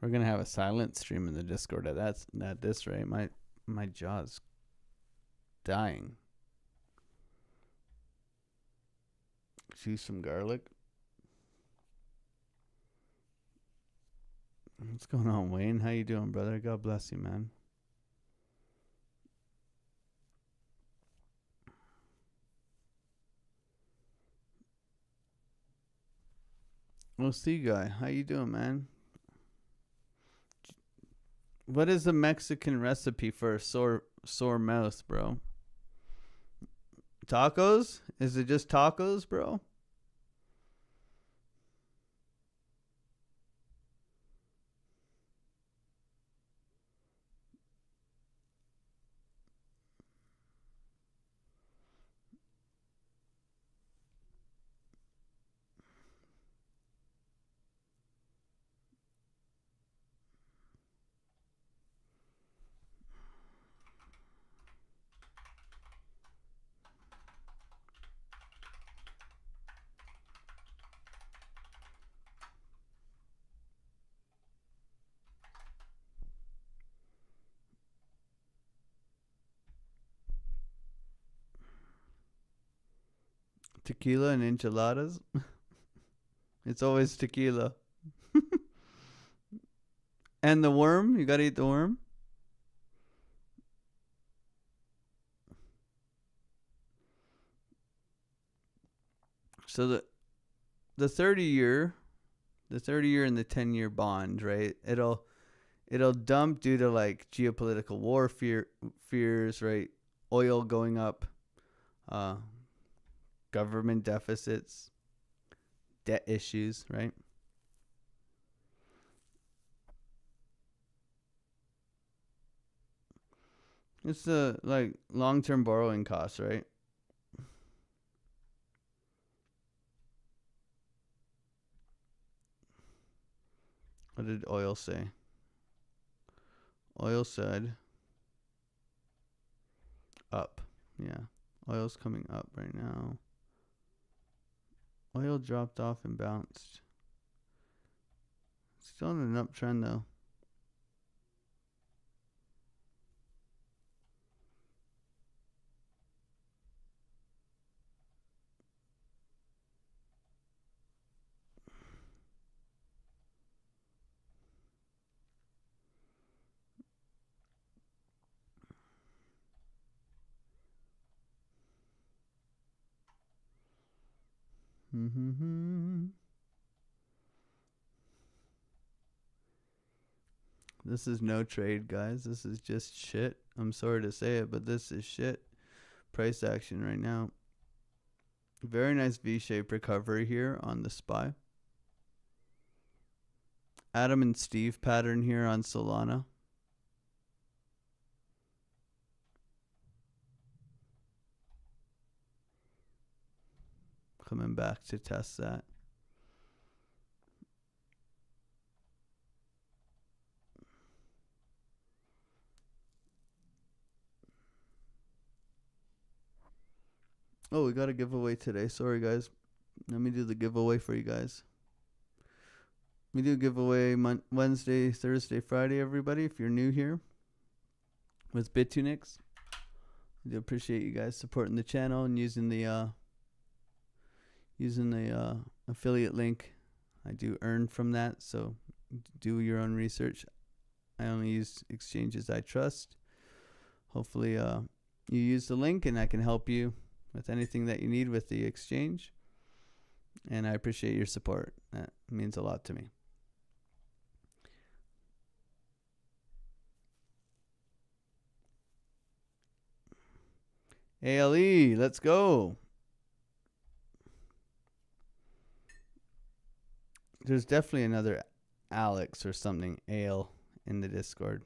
We're gonna have a silent stream in the Discord at this rate. My jaw's dying. Choose some garlic. What's going on, Wayne? How you doing, brother? God bless you, man. OC guy, how you doing, man? What is the Mexican recipe for a sore mouth, bro? Tacos? Is it just tacos, bro? Tequila and enchiladas. It's always tequila. And the worm. You gotta eat the worm. So the 30-year and the 10-year bond, right? It'll dump due to like geopolitical war fears, right? Oil going up, government deficits, debt issues, right? It's the like long-term borrowing costs, right? What did oil say? Oil said up. Yeah. Oil's coming up right now. Oil dropped off and bounced. Still in an uptrend though. This is no trade, guys. This is just shit. I'm sorry to say it, but this is shit. Price action right now. Very nice V-shaped recovery here on the SPY. Adam and Steve pattern here on Solana. Coming back to test that. Oh, we got a giveaway today. Sorry, guys. Let me do the giveaway for you guys. We do giveaway Wednesday, Thursday, Friday, everybody, if you're new here with Bitunix. I do appreciate you guys supporting the channel and using the affiliate link. I do earn from that, so do your own research. I only use exchanges I trust. Hopefully you use the link and I can help you with anything that you need with the exchange. And I appreciate your support. That means a lot to me. ALE, let's go. There's definitely another Alex or something, Ale, in the Discord.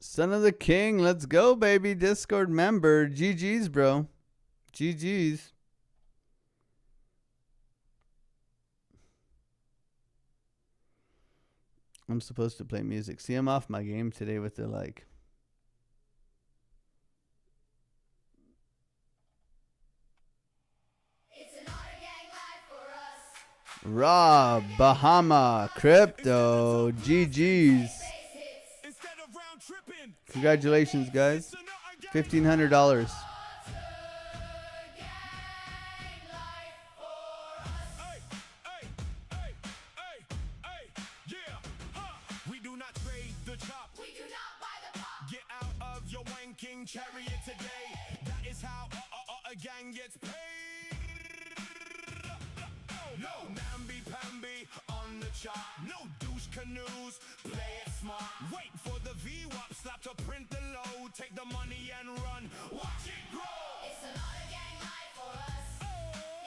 Son of the King, let's go, baby. Discord member. GG's, bro. GG's. I'm supposed to play music. See, I'm off my game today with the like. Rob, Bahama, Crypto, GG's. Congratulations, guys. $1,500.
We do not trade the chop. We do not buy the pop. Get out of your wanking chariot today. That is how a gang gets paid. No namby-pamby on the chop. No douche canoes. Play it smart. Wait for the VWAP slap to print the load. Take the money and run. Watch it grow. It's not a gang life for us.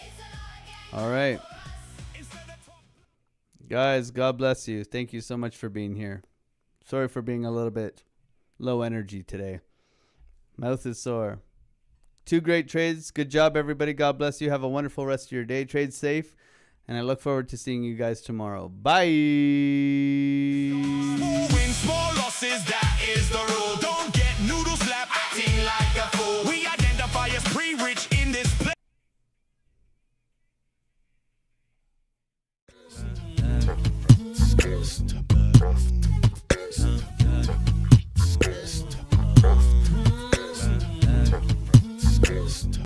It's not a gang.
All right. Guys, God bless you. Thank you so much for being here. Sorry for being a little bit low energy today. Mouth is sore. 2 great trades. Good job, everybody. God bless you. Have a wonderful rest of your day. Trade safe. And I look forward to seeing you guys tomorrow. Bye.
Small wins, small losses. That is the rule. Don't get noodle slap acting like a fool. We identify as pre-rich in this place.
to birth.